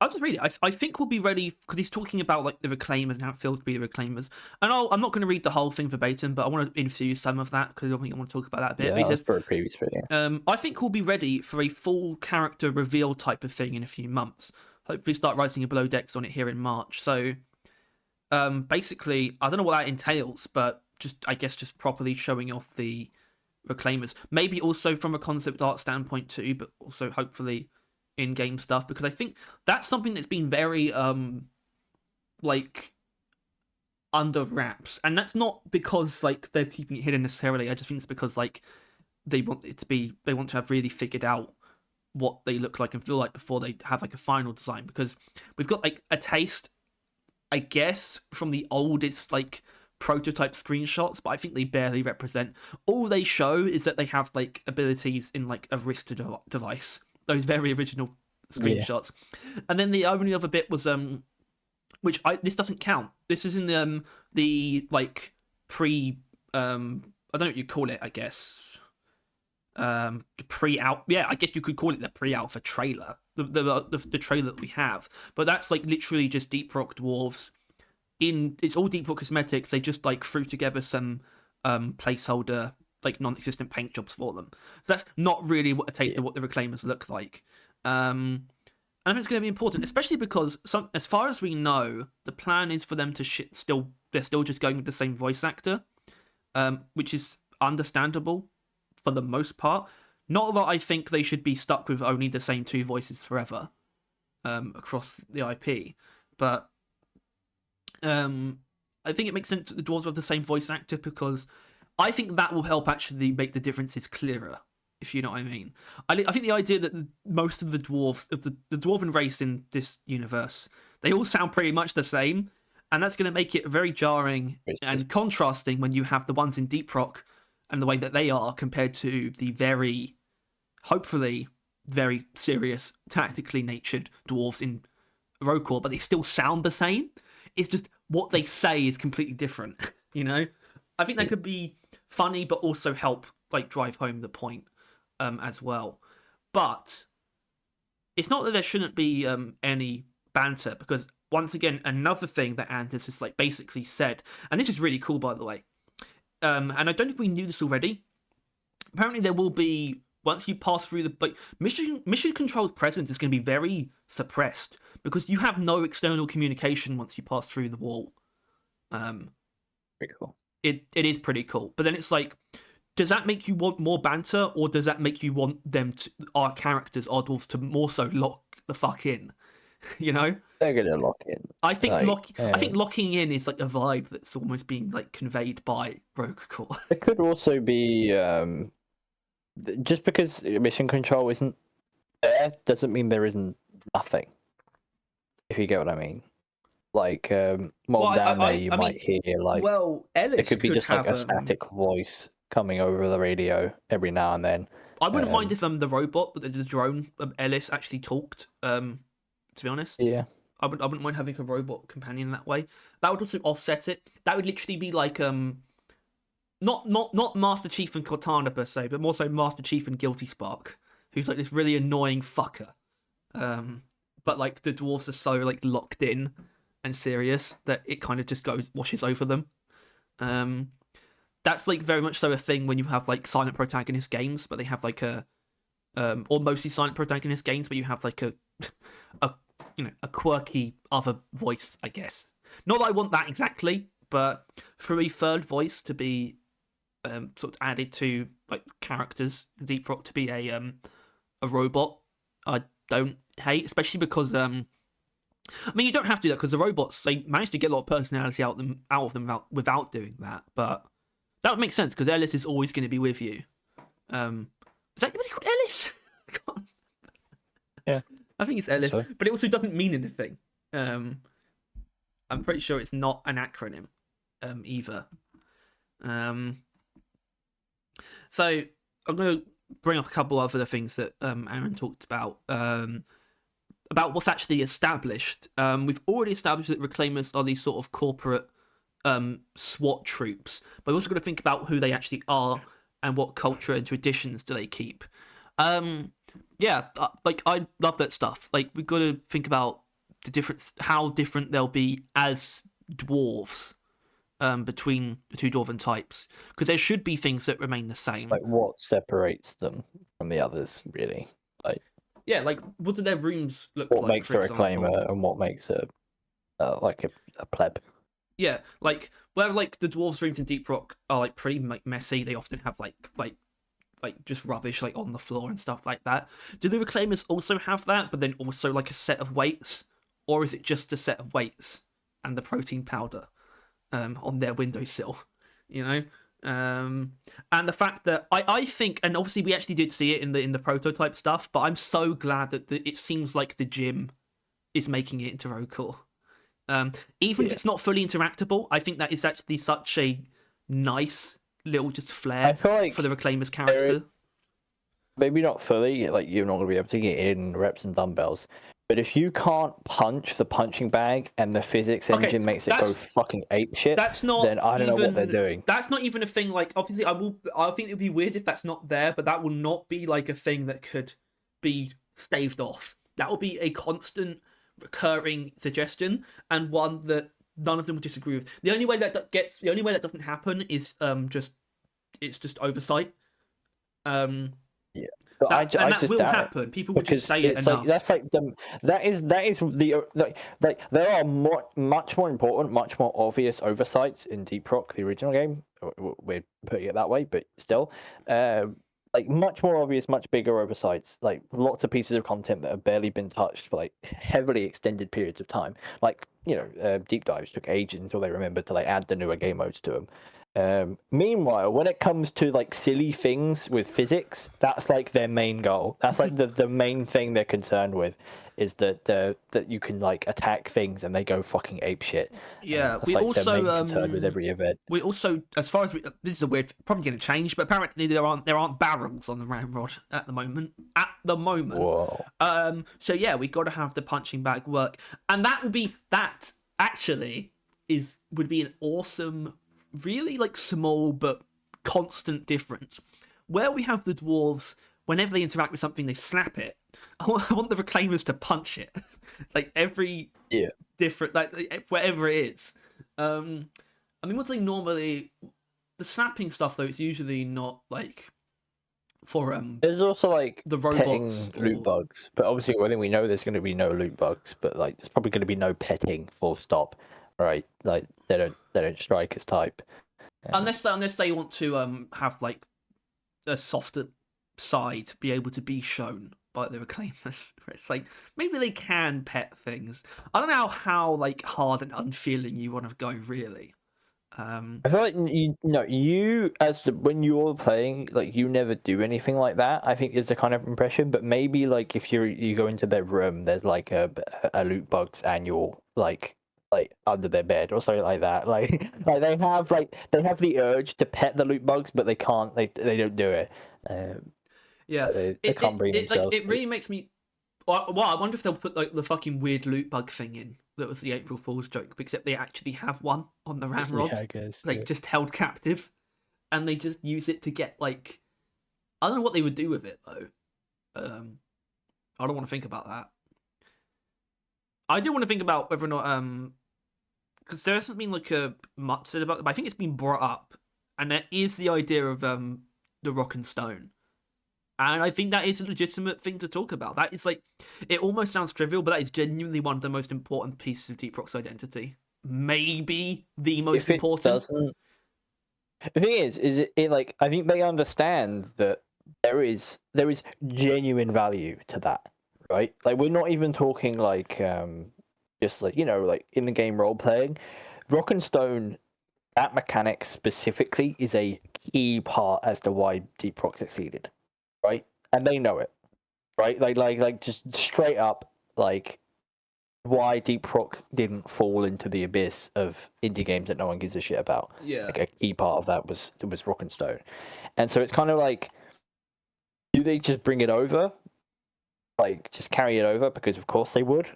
I'll just read it. I think we'll be ready because he's talking about like the Reclaimers and how it feels to be the Reclaimers. And I'm not going to read the whole thing verbatim, but I want to infuse some of that because I think I want to talk about that a bit. Yeah, he says, for a previous video. I think we'll be ready for a full character reveal type of thing in a few months. Hopefully, start writing a below decks on it here in March. So. Basically, I don't know what that entails, but I guess just properly showing off the Reclaimers. Maybe also from a concept art standpoint too, but also hopefully in-game stuff, because I think that's something that's been very like under wraps, and that's not because like they're keeping it hidden necessarily. I just think it's because like they want to have really figured out what they look like and feel like before they have like a final design, because we've got like a taste, I guess, from the oldest like prototype screenshots, but I think they barely represent. All they show is that they have like abilities in like a wrist device, those very original screenshots. Yeah. And then the only other bit was which this doesn't count. This is in the like pre I don't know what you call it, I guess. The pre-out, yeah, I guess you could call it the pre-alpha trailer, the trailer that we have, but that's like literally just Deep Rock dwarves. It's all Deep Rock cosmetics. They just like threw together some placeholder like non-existent paint jobs for them. So that's not really what a taste of what the Reclaimers look like. And I think it's going to be important, especially because as far as we know, the plan is for them to they're still just going with the same voice actor, which is understandable. For the most part, not that I think they should be stuck with only the same two voices forever across the IP, but I think it makes sense that the dwarves have the same voice actor, because I think that will help actually make the differences clearer, if you know what I mean. I think the idea that most of the dwarves, of the dwarven race in this universe, They all sound pretty much the same, and that's going to make it very jarring and contrasting when you have the ones in Deep Rock and the way that they are compared to the very, hopefully, very serious, tactically natured dwarves in Rotor, but they still sound the same. It's just what they say is completely different, you know? I think that could be funny, but also help like drive home the point as well. But it's not that there shouldn't be any banter, because once again, another thing that Anders has like basically said, and this is really cool, by the way, and I don't know if we knew this already. Apparently, there will be, once you pass through the like mission control's presence is going to be very suppressed because you have no external communication once you pass through the wall. Pretty cool. It is pretty cool, but then it's like, does that make you want more banter, or does that make you want them to, our characters, our dwarves, to more so lock the fuck in? You know, they're gonna lock in. I think I think locking in is like a vibe that's almost being like conveyed by Rokucore. It could also be just because mission control isn't there doesn't mean there isn't nothing. If you get what I mean. Like more down there, you might hear like Ellis it could be just like a static voice coming over the radio every now and then. I wouldn't mind if the robot, the drone, Ellis actually talked. To be honest, yeah, I wouldn't mind having a robot companion that way. That would also offset it. That would literally be like not Master Chief and Cortana per se, but more so Master Chief and Guilty Spark, who's like this really annoying fucker. But like the dwarves are so like locked in and serious that it kind of just washes over them. That's like very much so a thing when you have like silent protagonist games, but they have like a or mostly silent protagonist games, but you have like a quirky other voice, I guess. Not that I want that exactly, but for a third voice to be sort of added to like characters in Deep Rock to be a robot, I don't hate, especially because I mean, you don't have to do that because the robots, they managed to get a lot of personality out of them without doing that, but that would make sense because Ellis is always going to be with you. Was he called Ellis? Yeah, I think it's Ellis, but it also doesn't mean anything. I'm pretty sure it's not an acronym either. So I'm going to bring up a couple other things that Aaron talked about what's actually established. We've already established that Reclaimers are these sort of corporate SWAT troops, but we've also got to think about who they actually are and what culture and traditions do they keep. Like I love that stuff. Like we've got to think about how different they'll be as dwarves between the two dwarven types, because there should be things that remain the same. Like what separates them from the others, really? Like like what do their rooms look like? What makes a Reclaimer and what makes a pleb? Yeah, like where like the dwarves' rooms in Deep Rock are like pretty like messy. They often have like just rubbish like on the floor and stuff like that. Do the Reclaimers also have that, but then also like a set of weights, or is it just a set of weights and the protein powder on their windowsill? You know, and the fact that I think, and obviously we actually did see it in the prototype stuff, but I'm so glad that it seems like the gym is making it into Rotor. Even if it's not fully interactable, I think that is actually such a nice little just flair like for the Reclaimer's character. Maybe not fully, like you're not going to be able to get in reps and dumbbells, but if you can't punch the punching bag and the physics engine makes it go fucking apeshit, that's not. Then I don't know what they're doing. That's not even a thing. Like obviously, I think it'd be weird if that's not there, but that will not be like a thing that could be staved off. That will be a constant recurring suggestion, and one that none of them would disagree with. The only way that doesn't happen is just oversight. But that will happen. People will just say it enough. There are much more important, much more obvious oversights in Deep Rock, the original game. We're putting it that way, but still, like much more obvious, much bigger oversights. Like lots of pieces of content that have barely been touched for like heavily extended periods of time. Like deep dives took ages until they remembered to like add the newer game modes to them. Meanwhile, when it comes to like silly things with physics, that's like their main goal. That's like the main thing they're concerned with, is that you can like attack things and they go fucking ape shit. Yeah, that's we like also their main concern with every event. we also, as far as this is a weird, probably going to change, but apparently there aren't barrels on the ramrod at the moment. At the moment, Whoa. So yeah, we got to have the punching bag work, and that actually would be an awesome, really like small but constant difference, where we have the dwarves, whenever they interact with something they slap it. I want the reclaimers to punch it like every different, like whatever it is. I mean, what they normally, the snapping stuff though, it's usually not like for there's also like the robots loot bugs, but obviously I think we know there's going to be no loot bugs, but like there's probably going to be no petting full stop, right? Like they don't strike as type, unless they want to have like a softer side be able to be shown by the reclaimers. It's like maybe they can pet things. I don't know how like hard and unfeeling you want to go, really. I feel like you when you're playing, like you never do anything like that. I think is the kind of impression. But maybe like if you go into their room, there's like a loot bugs annual like under their bed or something like that. Like they have the urge to pet the loot bugs, but they can't. They don't do it. Yeah, they can't bring themselves. It really makes me. Well, I wonder if they'll put like the fucking weird loot bug thing in. That was the April Fool's joke, except they actually have one on the ramrod, I guess, just held captive, and they just use it to get like. I don't know what they would do with it though. I don't want to think about that. I do want to think about whether or not because there hasn't been like a much said about it, but I think it's been brought up, and there is the idea of the rock and stone. And I think that is a legitimate thing to talk about. That is like, it almost sounds trivial, but that is genuinely one of the most important pieces of Deep Rock's identity. Maybe the most important. The thing is it like, I think they understand that there is genuine value to that, right? Like we're not even talking like just like, like in the game role playing. Rock and Stone, that mechanic specifically is a key part as to why Deep Rock succeeded. Right, and they know it, right? Like just straight up, like why Deep Rock didn't fall into the abyss of indie games that no one gives a shit about. Yeah, like a key part of that was Rock and Stone, and so it's kind of like, do they just bring it over, like just carry it over because of course they would,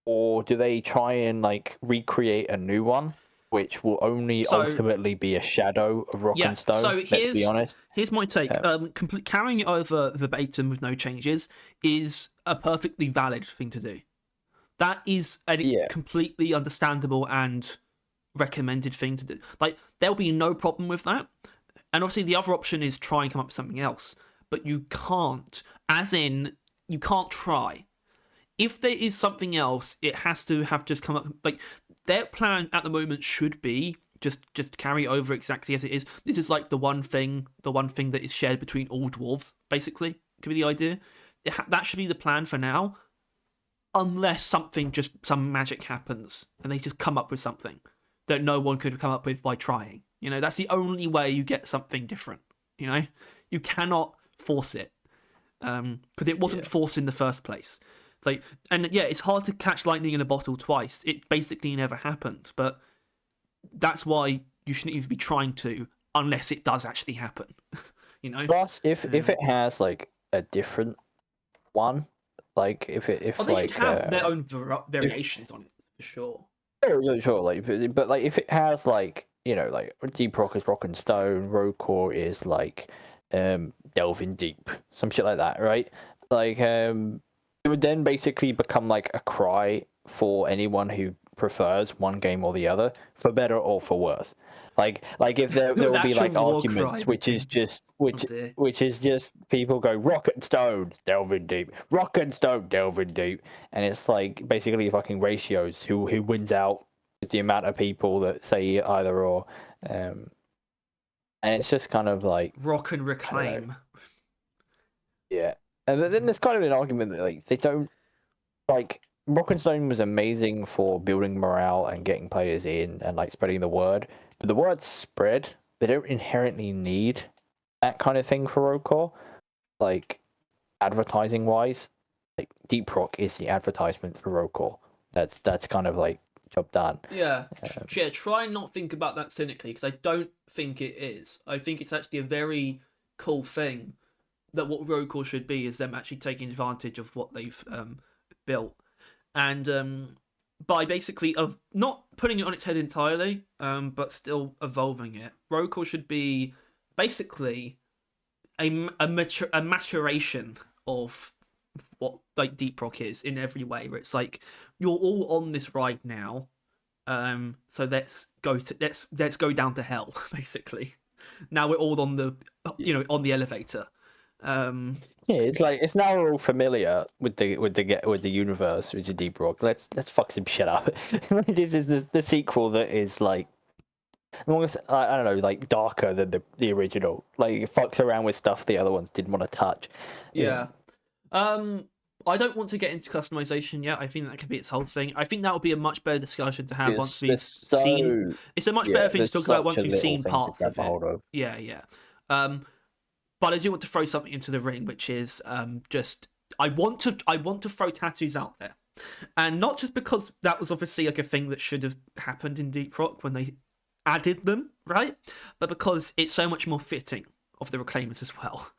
or do they try and like recreate a new one? Which will only ultimately be a shadow of Rock and Stone. So let's be honest. Here's my take. Carrying it over verbatim with no changes is a perfectly valid thing to do. That is a completely understandable and recommended thing to do. Like, there'll be no problem with that. And obviously the other option is try and come up with something else. But you can't. As in, you can't try. If there is something else, it has to have just come up. Like, their plan at the moment should be just carry over exactly as it is. This is like the one thing that is shared between all dwarves, basically, could be the idea. That should be the plan for now, unless some magic happens and they just come up with something that no one could have come up with by trying. That's the only way you get something different. You cannot force it, because it wasn't forced in the first place. It's hard to catch lightning in a bottle twice. It basically never happens, but that's why you shouldn't even be trying to, unless it does actually happen. Plus, if it has like a different one, like if they should have their own variations on it for sure. Yeah, sure. But if it has like like Deep Rock is Rock and Stone, Rocore is like Delving Deep, some shit like that, right? Like it would then basically become like a cry for anyone who prefers one game or the other, for better or for worse. Like if there will be like arguments, which is just people go Rock and Stone, Delving Deep, Rock and Stone, Delving Deep, and it's like basically fucking ratios who wins out with the amount of people that say either or, and it's just kind of like Rock and Reclaim. Yeah. And then there's kind of an argument that like they don't like Rock and Stone was amazing for building morale and getting players in and like spreading the word, the word spread, they don't inherently need that kind of thing for roll call. Like, advertising wise, like Deep Rock is the advertisement for roll call. That's kind of like job done. Yeah, try and not think about that cynically, because I don't think it is. I think it's actually a very cool thing that what roll call should be is them actually taking advantage of what they've built, and by basically of not putting it on its head entirely, but still evolving it. Roll call should be basically a maturation of what like Deep Rock is in every way, where it's like you're all on this ride now, so let's go down to hell basically. Now we're all on the on the elevator. It's like it's now all familiar with the universe, which is Deep Rock. Let's fuck some shit up. This is the sequel that is like, almost, I don't know, like darker than the original. Like it fucks around with stuff the other ones didn't want to touch. Yeah. I don't want to get into customization yet. I think that could be its whole thing. I think that would be a much better discussion to have once we've seen. It's a much better thing to talk about once we've seen parts of it. Yeah. But I do want to throw something into the ring, which is just I want to throw tattoos out there, and not just because that was obviously like a thing that should have happened in Deep Rock when they added them, right? But because it's so much more fitting of the Reclaimers as well.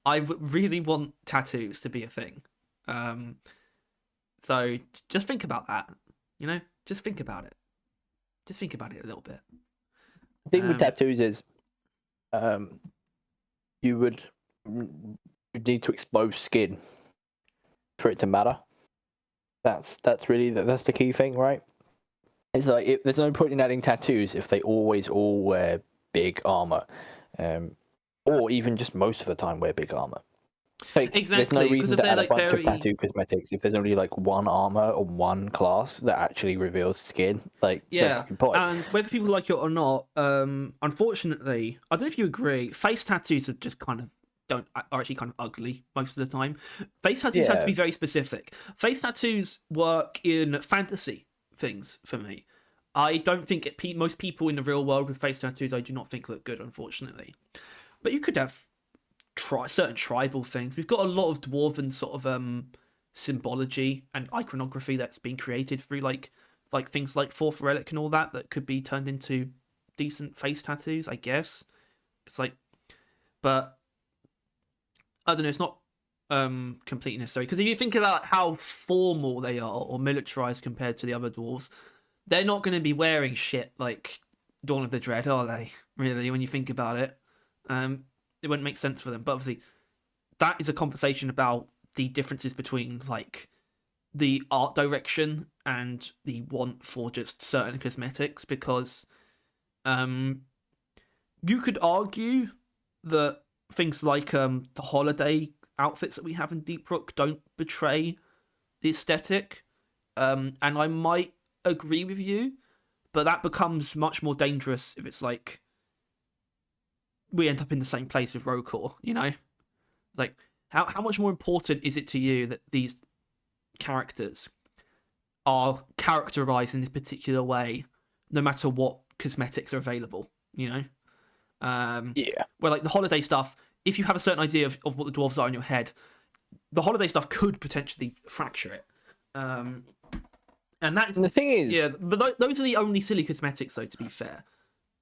I really want tattoos to be a thing. So just think about that. Just think about it. Just think about it a little bit. The thing with tattoos is, you would need to expose skin for it to matter. That's really that's the key thing, right? It's like there's no point in adding tattoos if they always all wear big armor, or even just most of the time wear big armor. Like, exactly. There's no reason to add a bunch of tattoo cosmetics if there's only like one armor or one class that actually reveals skin. Like, yeah, and whether people like it or not, unfortunately, I don't know if you agree. Face tattoos are just are actually kind of ugly most of the time. Face tattoos have to be very specific. Face tattoos work in fantasy things for me. I don't think most people in the real world with face tattoos, I do not think look good, unfortunately. But you could have certain tribal things. We've got a lot of dwarven sort of symbology and iconography that's been created through like things like Fourth Relic and all that could be turned into decent face tattoos, I guess. It's like, but I don't know, it's not completely necessary, because if you think about how formal they are or militarized compared to the other dwarves, they're not going to be wearing shit like Dawn of the Dread, are they? Really, when you think about it, it wouldn't make sense for them. But obviously, that is a conversation about the differences between like the art direction and the want for just certain cosmetics, because you could argue that things like the holiday outfits that we have in Deep Rook don't betray the aesthetic, and I might agree with you, but that becomes much more dangerous if it's like we end up in the same place with Rokor, like how much more important is it to you that these characters are characterized in this particular way, no matter what cosmetics are available? Where like the holiday stuff, if you have a certain idea of what the dwarves are in your head, the holiday stuff could potentially fracture it. And that's the thing is, but those are the only silly cosmetics, though. To be fair,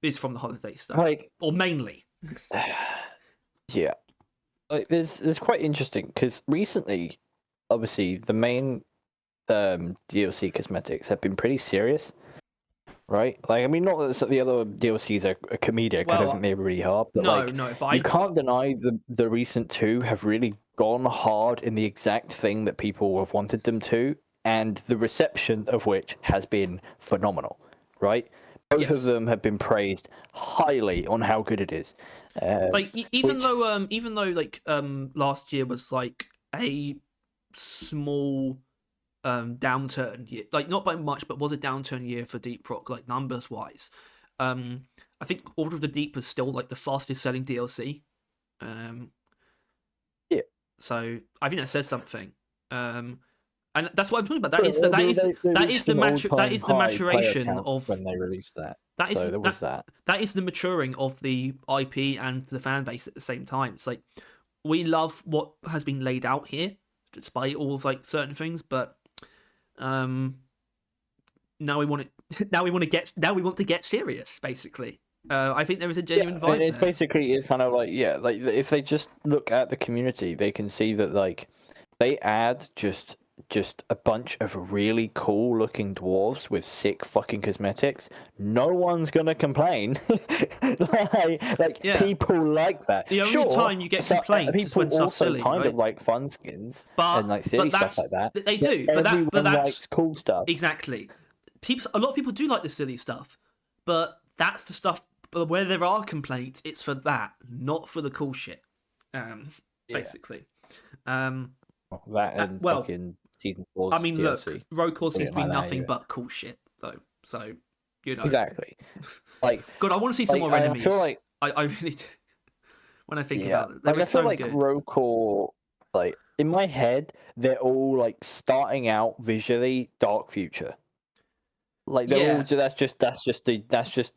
is from the holiday stuff, or mainly. Yeah, like there's quite interesting, because recently, obviously, the main DLC cosmetics have been pretty serious, right? Like, I mean, not that the other DLCs are comedic. I don't think they really are, but you can't deny the recent two have really gone hard in the exact thing that people have wanted them to, and the reception of which has been phenomenal, right? Both of them have been praised highly on how good it is. Even though like last year was like a small downturn year, like not by much, but was a downturn year for Deep Rock, like numbers wise. I think Order of the Deep was still like the fastest selling DLC. So I think that says something. And that's what I'm talking about. That is the maturation of when they released that. That is the maturing of the IP and the fan base at the same time. It's like we love what has been laid out here, despite all of like certain things, but now we want it. Now we want to get serious. Basically, I think there is a genuine vibe. And it's kind of like if they just look at the community, they can see that like they add just a bunch of really cool looking dwarves with sick fucking cosmetics. No one's gonna complain. People like that. The only time you get complaints is when stuff's silly, kind of like fun skins and like silly stuff like that. They do, but that's likes cool stuff. Exactly. A lot of people do like the silly stuff, but that's the stuff. But where there are complaints, it's for that, not for the cool shit. Basically. Fucking season 4's I mean, DLC. look, Road Course seems to be nothing but cool shit, though. So, exactly. Like, God, I want to see some more enemies. I feel like I really do. When I think about it, I feel like Road Core, like in my head, they're all like starting out visually Dark Future. Like they're all that's just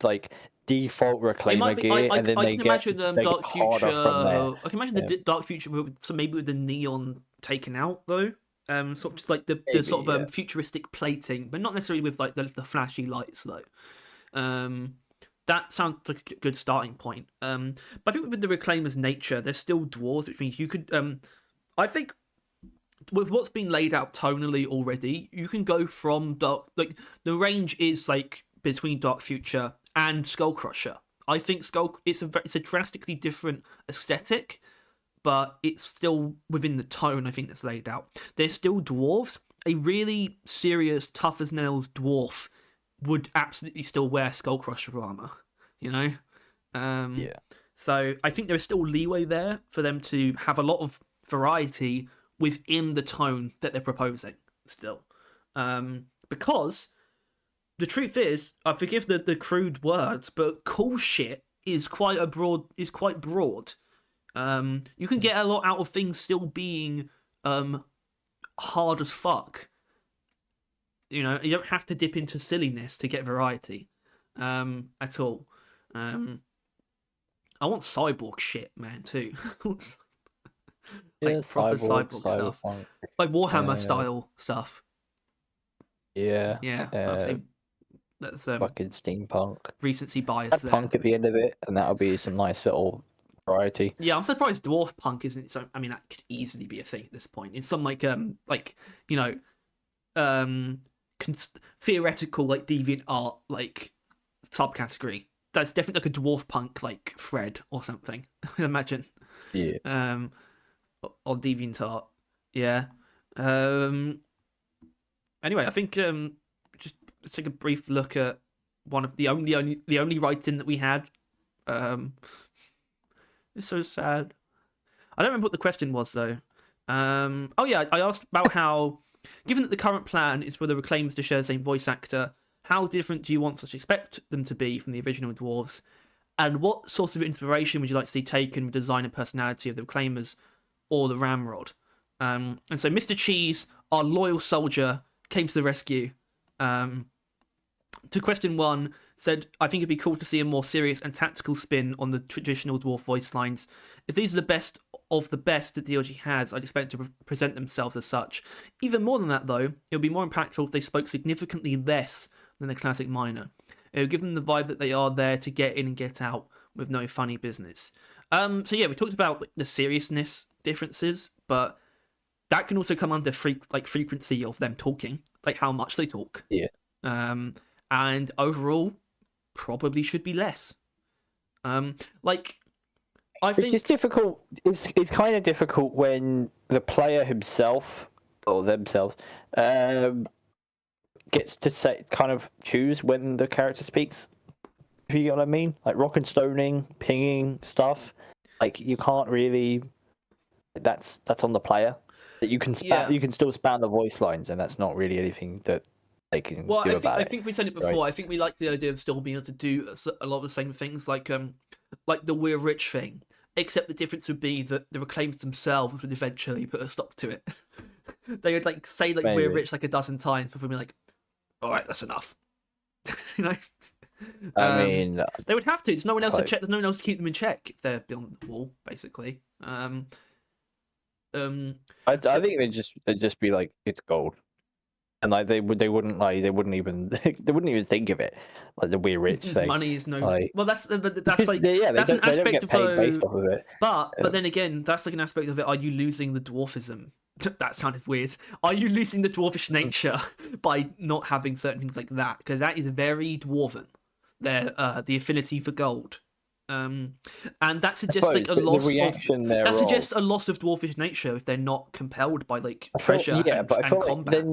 like default Reclaimer gear, and then they get Dark harder from there. I can imagine the Dark Future, maybe with the neon taken out though. Sort of just like the sort of futuristic plating, but not necessarily with like the flashy lights though. That sounds like a good starting point. But I think with the Reclaimer's nature, they're still dwarves, which means you could. I think with what's been laid out tonally already, you can go from the range is like between Dark Future and Skullcrusher. I think it's a drastically different aesthetic, but it's still within the tone I think that's laid out. They're still dwarves. A really serious, tough as nails dwarf would absolutely still wear Skullcrusher armor, So I think there's still leeway there for them to have a lot of variety within the tone that they're proposing still. Because the truth is, I forgive the crude words, but cool shit is quite broad. You can get a lot out of things still being hard as fuck. You don't have to dip into silliness to get variety at all. I want cyborg shit, man, too. Like proper cyborg stuff. Like Warhammer style stuff. Yeah. I think that's fucking steampunk. Recency bias there. Punk at the end of it, and that'll be some nice little variety. Yeah, I'm surprised dwarf punk isn't so. I mean, that could easily be a thing at this point. It's some theoretical like deviant art like subcategory. That's definitely like a dwarf punk like thread or something. I imagine. Yeah. On DeviantArt. Yeah. Anyway, I think just let's take a brief look at one of the only write-in that we had. It's so sad. I don't remember what the question was though. Oh yeah, I asked about how, given that the current plan is for the Reclaimers to share the same voice actor, how different do you want to expect them to be from the original dwarves? And what sort of inspiration would you like to see taken with design and personality of the Reclaimers or the Ramrod? And so Mr. Cheese, our loyal soldier, came to the rescue. To question one, said, I think it'd be cool to see a more serious and tactical spin on the traditional dwarf voice lines. If these are the best of the best that DLG has, I'd expect to present themselves as such. Even more than that, though, it would be more impactful if they spoke significantly less than the classic Miner. It would give them the vibe that they are there to get in and get out with no funny business. So yeah, we talked about the seriousness differences, but that can also come under frequency of them talking, like how much they talk. Yeah. And overall, probably should be less. I think it's difficult. It's kind of difficult when the player himself or themselves gets to choose when the character speaks. If you get what I mean, like rock and stoning, pinging stuff. Like you can't really. That's on the player. That you can you can still span the voice lines, and that's not really anything that they can do about it. I think we said it before. Right. I think we like the idea of still being able to do a lot of the same things, like the We're Rich thing. Except the difference would be that the Reclaimers themselves would eventually put a stop to it. They would like say like Maybe. we're rich like a dozen times before being like, all right, that's enough. You know. I mean, They would have to. There's no one else to like- check. There's no one else to keep them in check if they're beyond the wall, basically. I So- think they'd just be like, it's gold, and like they wouldn't even think of it like the we're rich thing. money is no. Like, Well, that's like yeah, that's they an don't aspect get of paid based off of it. But then again, that's like an aspect of it. Are you losing the dwarfism? That sounded weird. Are you losing the dwarfish nature by not having certain things like that? Because that is very dwarven. The affinity for gold, and that suggests like a loss that suggests a loss of dwarfish nature if they're not compelled by like treasure and combat.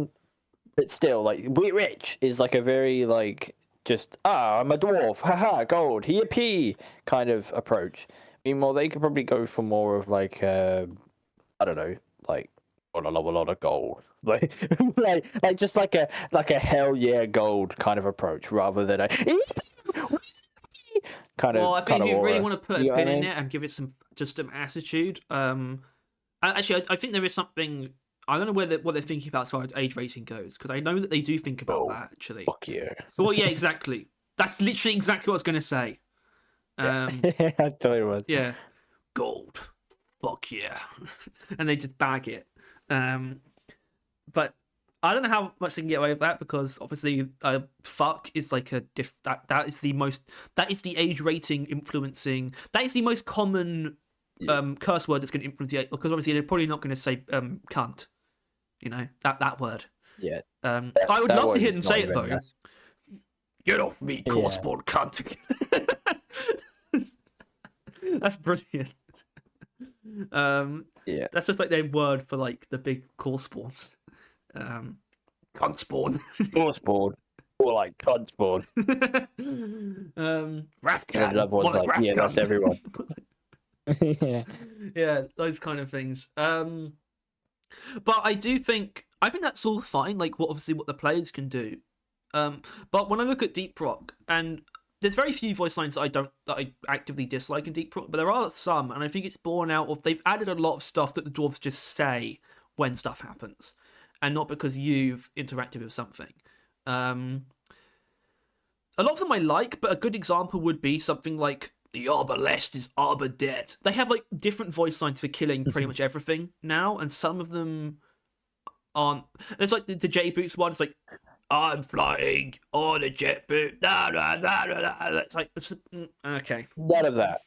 But still, like, we're rich is like a very like just I'm a dwarf, haha, gold, yippee kind of approach. Meanwhile, they could probably go for more of like I don't know, like I love a lot of gold, like like just like a hell yeah gold kind of approach rather than a kind of. Well, I think if you really aura. want to put a pin in it and give it some attitude, actually, I think there is something. I don't know what they're thinking about as far as age rating goes, because I know that they do think about that actually. Fuck yeah. Well, yeah, exactly. That's literally exactly what I was going to say. I tell you what. Yeah, gold. Fuck yeah, and they just bag it. But I don't know how much they can get away with that because obviously, fuck is like that is the age rating influencing. That is the most common curse word that's going to influence the age, because obviously they're probably not going to say cunt. You know that word. Yeah. I would love to hear them say it though. Nice. Get off me, coarse-born cunt. That's brilliant. Yeah. That's just like their word for like the big coarse spawns. Cunt spawn. Coarse spawn. Or like cunt spawn. Rafcan. Another one's like, yeah, that's everyone. Yeah, those kind of things. But I think that's all fine. Like what the players can do. But when I look at Deep Rock, and there's very few voice lines that I actively dislike in Deep Rock, but there are some, and I think it's born out of they've added a lot of stuff that the dwarves just say when stuff happens, and not because you've interacted with something. A lot of them I like, but a good example would be something like the Arbalest is Arbor Dead. They have like different voice lines for killing pretty much everything now, and some of them aren't. It's like the J Boots one. It's like, I'm flying on a jet boot. Nah, nah, nah, nah, nah. It's like, okay. None of that.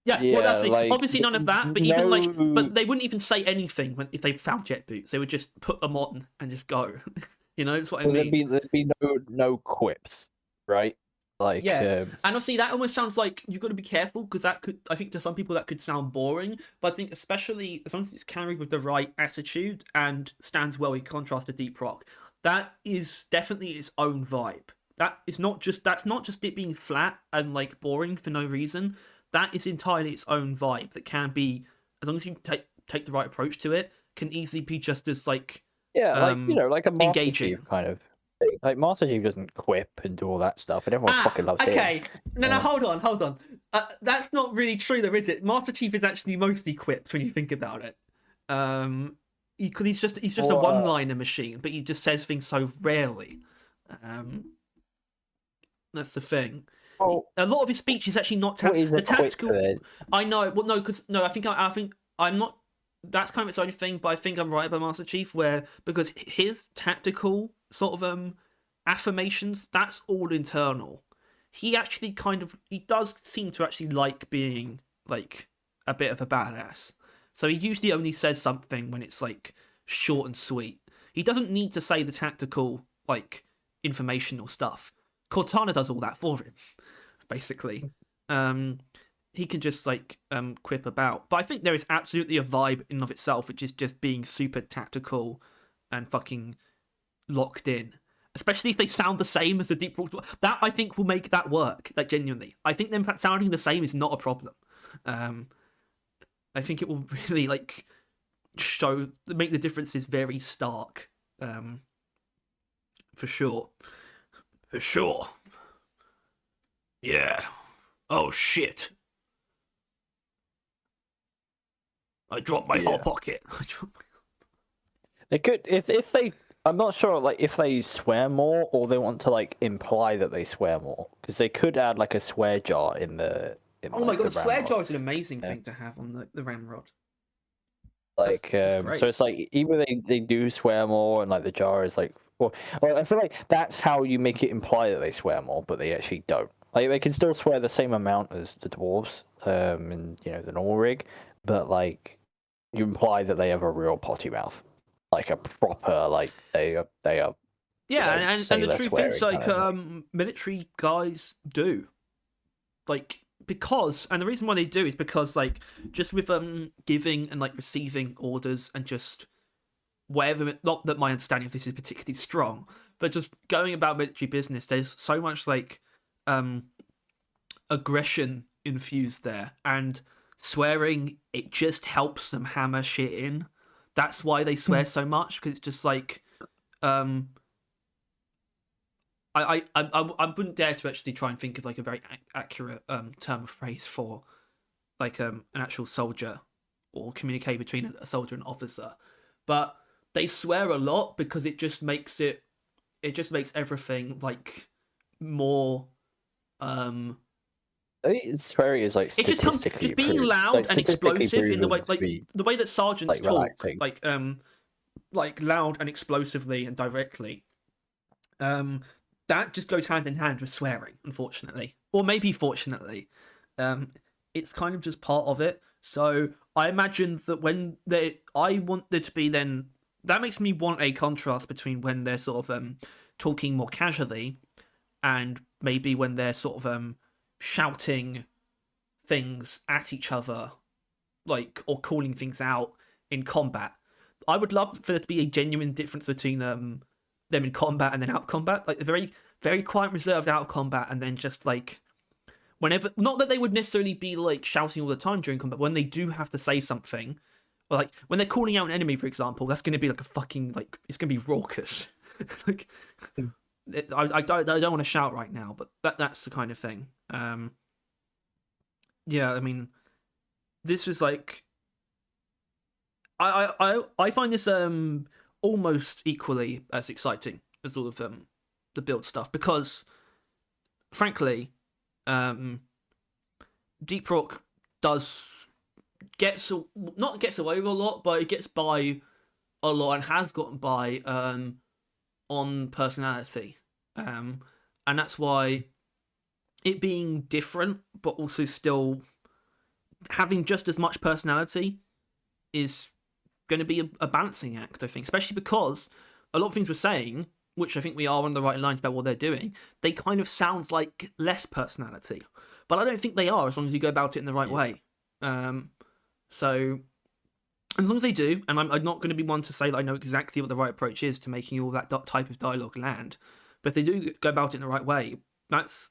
Yeah, well, that's like, obviously none of that. But even but they wouldn't even say anything if they found jet boots. They would just put them on and just go. You know, that's what I mean. There'd be no quips, right? Like, yeah, and obviously that almost sounds like you've got to be careful because that could, I think, to some people that could sound boring. But I think especially as long as it's carried with the right attitude and stands well in contrast to Deep Rock, that is definitely its own vibe. That's not just it being flat and like boring for no reason. That is entirely its own vibe that can be, as long as you take the right approach to it, can easily be just as like like a Master engaging Chief kind of thing. Like Master Chief doesn't quip and do all that stuff, and everyone fucking loves it. Okay, no, hold on. That's not really true, though, is it? Master Chief is actually mostly quipped when you think about it. Because he's just a one-liner machine, but he just says things so rarely. That's the thing. Well, a lot of his speech is actually not tactical. I know. Well, no, because I think I'm not. That's kind of its own thing, but I think I'm right about Master Chief, because his tactical sort of affirmations, that's all internal. He actually he does seem to actually like being like a bit of a badass. So he usually only says something when it's like short and sweet. He doesn't need to say the tactical like informational stuff. Cortana does all that for him, basically. He can just like quip about. But I think there is absolutely a vibe in and of itself, which is just being super tactical and fucking locked in. Especially if they sound the same as the Deep Rock. That I think will make that work. Like genuinely, I think them sounding the same is not a problem. I think it will really like make the differences very stark. For sure. For sure. Yeah. Oh shit. I dropped my hot pocket. They could if they. I'm not sure like if they swear more or they want to like imply that they swear more because they could add like a swear jar in the Oh my god, the swear ramrod. jar is an amazing thing to have on the ramrod. Like That's so great. it's like either they do swear more and like the jar is like well I feel like that's how you make it imply that they swear more but they actually don't. Like they can still swear the same amount as the dwarves in the normal rig, but like you imply that they have a real potty mouth, like a proper like they are Yeah, and the sailor truth is, swearing like, kind of thing. military guys do, like, because, and the reason why they do is because, like, just with giving and like receiving orders and just whatever. Not that my understanding of this is particularly strong, but just going about military business, there's so much like um aggression infused there, and swearing it just helps them hammer shit in. That's why they swear so much, because it's just like um I wouldn't dare to actually try and think of like a very accurate term of phrase for like an actual soldier or communicate between a soldier and officer, but they swear a lot because it just makes everything like more I think swearing is like it just comes statistically just being proved, loud like and statistically explosive in proven to like be the way that sergeants like talk, relaxing. like loud and explosively and directly. Um, that just goes hand in hand with swearing, unfortunately, or maybe fortunately. Um, it's kind of just part of it. So I imagine that I want there to be then that makes me want a contrast between when they're sort of talking more casually and maybe when they're sort of shouting things at each other, like, or calling things out in combat. I would love for there to be a genuine difference between them in combat and then out combat, like the very very quiet, reserved out combat, and then just like whenever. Not that they would necessarily be like shouting all the time during combat. When they do have to say something, or like when they're calling out an enemy, for example, that's going to be like a fucking like it's going to be raucous. Like I don't want to shout right now, but that's the kind of thing. Yeah, I mean, this was like I find this almost equally as exciting as all of the build stuff because frankly, um, Deep Rock does gets not gets away with a lot, but it gets by a lot and has gotten by on personality, and that's why it being different but also still having just as much personality is going to be a balancing act, I think, especially because a lot of things we're saying, which I think we are on the right lines about what they're doing, they kind of sound like less personality. But I don't think they are, as long as you go about it in the right way. So, as long as they do, and I'm not going to be one to say that I know exactly what the right approach is to making all that type of dialogue land, but if they do go about it in the right way, that's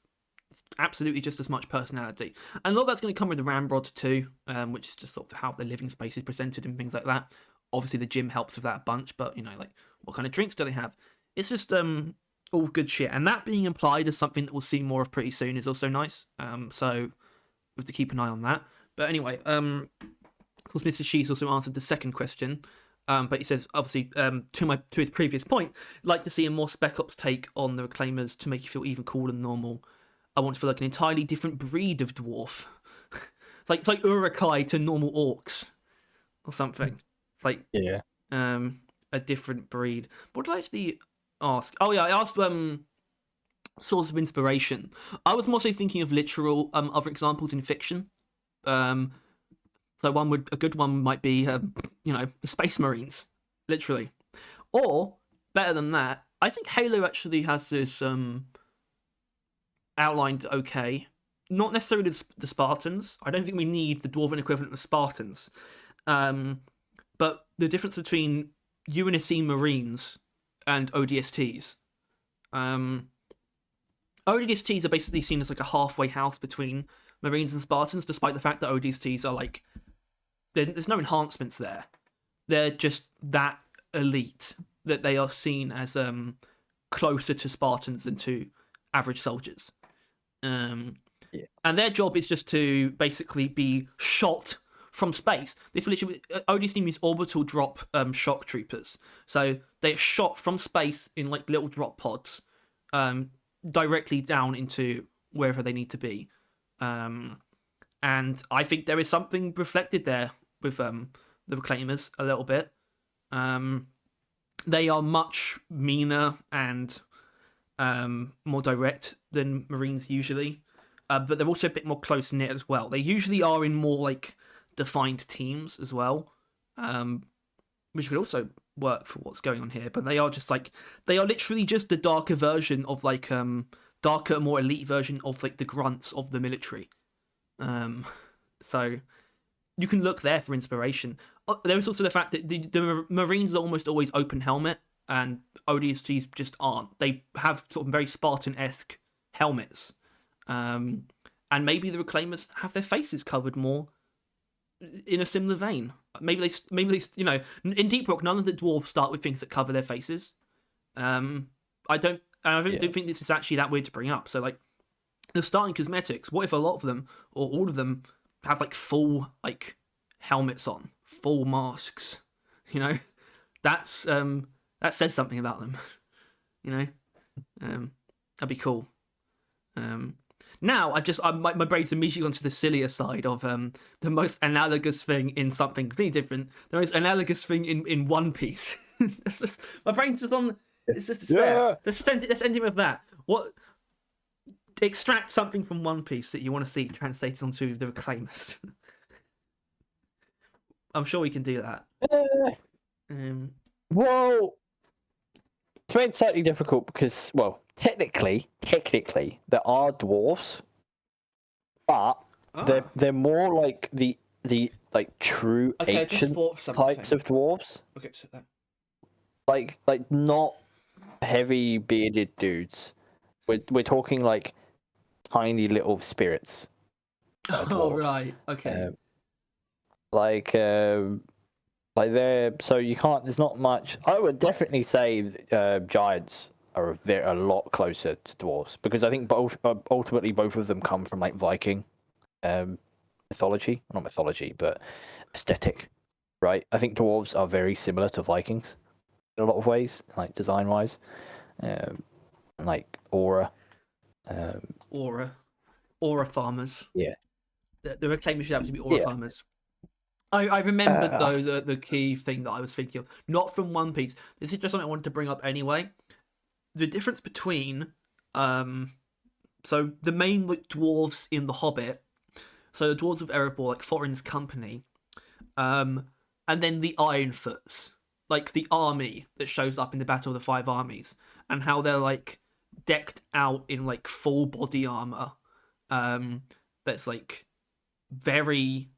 absolutely just as much personality. And a lot of that's going to come with the ramrod too, which is just sort of how the living space is presented and things like that. Obviously, the gym helps with that a bunch, but like what kind of drinks do they have? It's just all good shit. And that being implied as something that we'll see more of pretty soon is also nice. So we have to keep an eye on that. But anyway, of course, Mr. Cheese also answered the second question. But he says, obviously, to his previous point, like to see a more Spec Ops take on the Reclaimers to make you feel even cooler than normal. I want to feel like an entirely different breed of dwarf. It's like Urukai to normal orcs or something. It's like a different breed. What did I actually ask? Oh yeah, I asked source of inspiration. I was mostly thinking of literal other examples in fiction. So a good one might be the Space Marines, literally. Or better than that, I think Halo actually has this outlined okay. Not necessarily the Spartans. I don't think we need the dwarven equivalent of Spartans. But the difference between UNSC Marines and ODSTs. ODSTs are basically seen as like a halfway house between Marines and Spartans, despite the fact that ODSTs are like there's no enhancements there. They're just that elite that they are seen as closer to Spartans than to average soldiers. And their job is just to basically be shot from space. This literally Odin's team is orbital drop shock troopers. So they're shot from space in like little drop pods, directly down into wherever they need to be. And I think there is something reflected there with the Reclaimers a little bit. They are much meaner and more direct than Marines usually, but they're also a bit more close knit as well. They usually are in more like defined teams as well, which could also work for what's going on here. But they are literally just the darker version of like darker, more elite version of like the grunts of the military. So you can look there for inspiration. There is also the fact that the Marines are almost always open helmet, and ODSTs just aren't. They have sort of very Spartan-esque helmets. And maybe the Reclaimers have their faces covered more in a similar vein. Maybe they in Deep Rock, none of the dwarves start with things that cover their faces. I don't think this is actually that weird to bring up. So like the starting cosmetics, what if a lot of them or all of them have like full like helmets on, full masks? That says something about them. That'd be cool. Now my brain's immediately gone to the sillier side of the most analogous thing in something completely different. The most analogous thing in One Piece. It's just my brain's just on. It's there. Let's end it with that. What? Extract something from One Piece that you want to see translated onto the Reclaimers. I'm sure we can do that. Well, it's made slightly difficult because, well, technically, there are dwarves, but they're more like the like true ancient types of dwarves. Okay, so that. Like not heavy bearded dudes. We're talking like tiny little spirits. Oh right, okay. Like they're so you can't. There's not much. I would definitely say giants are a lot closer to dwarves because I think ultimately both of them come from like Viking mythology, not mythology, but aesthetic, right? I think dwarves are very similar to Vikings in a lot of ways, like design wise, like aura. Aura farmers. Yeah. The Reclaimers should have to be aura farmers. I remembered though the key thing that I was thinking of, not from One Piece. This is just something I wanted to bring up anyway. The difference between so the main like, dwarves in The Hobbit, so the dwarves of Erebor, like Thorin's company, and then the Ironfoots, like the army that shows up in the Battle of the Five Armies, and how they're like decked out in like full body armor, that's like very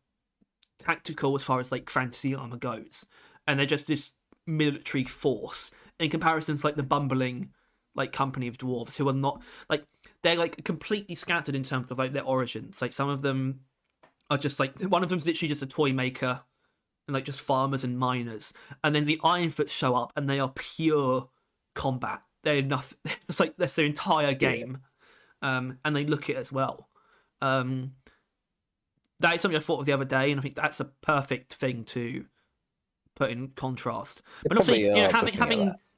tactical as far as like fantasy armor goes, and they're just this military force in comparison to like the bumbling like company of dwarves who are not like they're like completely scattered in terms of like their origins. Like some of them are just like one of them's literally just a toy maker and like just farmers and miners, and then the Ironfoots show up and they are pure combat. They're nothing. It's like that's their entire game, and they look it as well. That is something I thought of the other day, and I think that's a perfect thing to put in contrast. But also,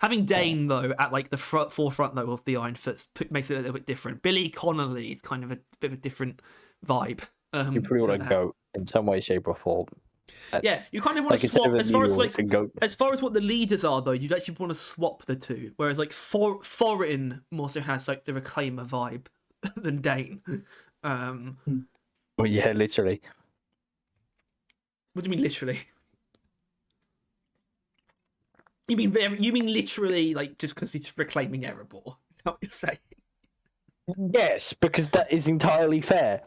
having Dane though at like the forefront though of the Ironfoots makes it a little bit different. Billy Connolly is kind of a bit of a different vibe. You pretty want to go in some way, shape, or form. Yeah, you kind of want to swap as far as what the leaders are though. You'd actually want to swap the two. Whereas like Thorin also has like the Reclaimer vibe than Dane. Well, yeah, literally. What do you mean literally? You mean literally like just because he's reclaiming Erebor? Is that what you're saying? Yes, because that is entirely fair.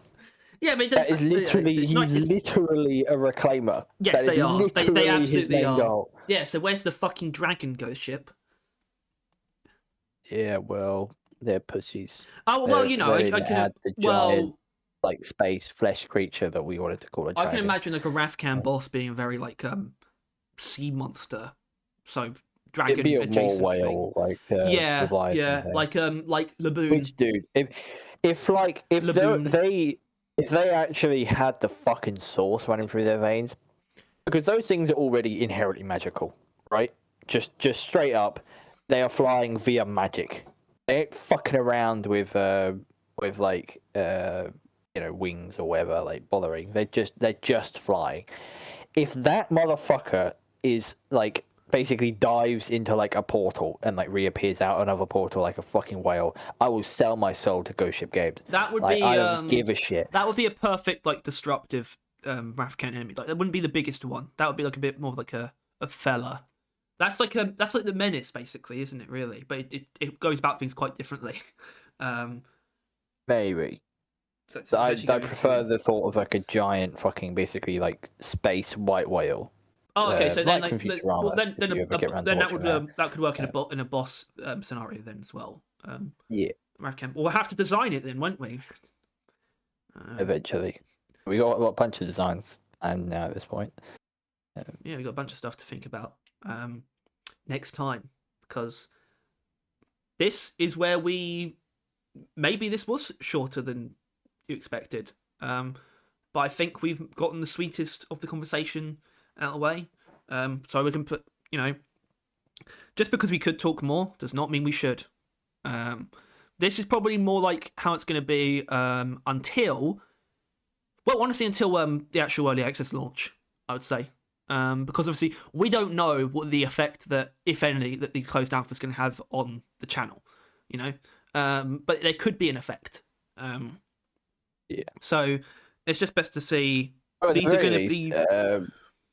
Yeah, I mean, that is literally he's literally a reclaimer. Yes, they are. They absolutely are. Goal. Yeah, so where's the fucking dragon ghost ship? Yeah, well, they're pussies. Oh well, you know, I can giant, like space flesh creature that we wanted to call a dragon. I can imagine like a Rafkan boss being a very like sea monster. So dragon It'd be a adjacent more whale, thing. like like Laboon. Which dude? If If they actually had the fucking source running through their veins, because those things are already inherently magical, right? Just straight up, they are flying via magic. They ain't fucking around with like wings or whatever, like bothering. They're just flying. If that motherfucker is like basically dives into like a portal and like reappears out another portal like a fucking whale, I will sell my soul to Ghost Ship Games. That would like, be. I don't give a shit. That would be a perfect like disruptive Wrath Count enemy. Like that wouldn't be the biggest one. That would be like a bit more of like a fella. That's like the menace basically, isn't it? Really, but it goes about things quite differently. Maybe. So I prefer the thought of like a giant fucking basically like space white whale. Oh, okay. So then, like then that could work in a boss scenario then as well. Yeah. Well, we'll have to design it then, won't we? Eventually, we got a bunch of designs, and now at this point, yeah, we got a bunch of stuff to think about next time, because this is where maybe this was shorter than you expected, but I think we've gotten the sweetest of the conversation out of the way. So we can put, just because we could talk more does not mean we should. This is probably more like how it's going to be until the actual early access launch, I would say. Because obviously we don't know what the effect that, if any, that the closed alpha is going to have on the channel, but there could be an effect. Yeah. So it's just best to see. Well, these are going to be.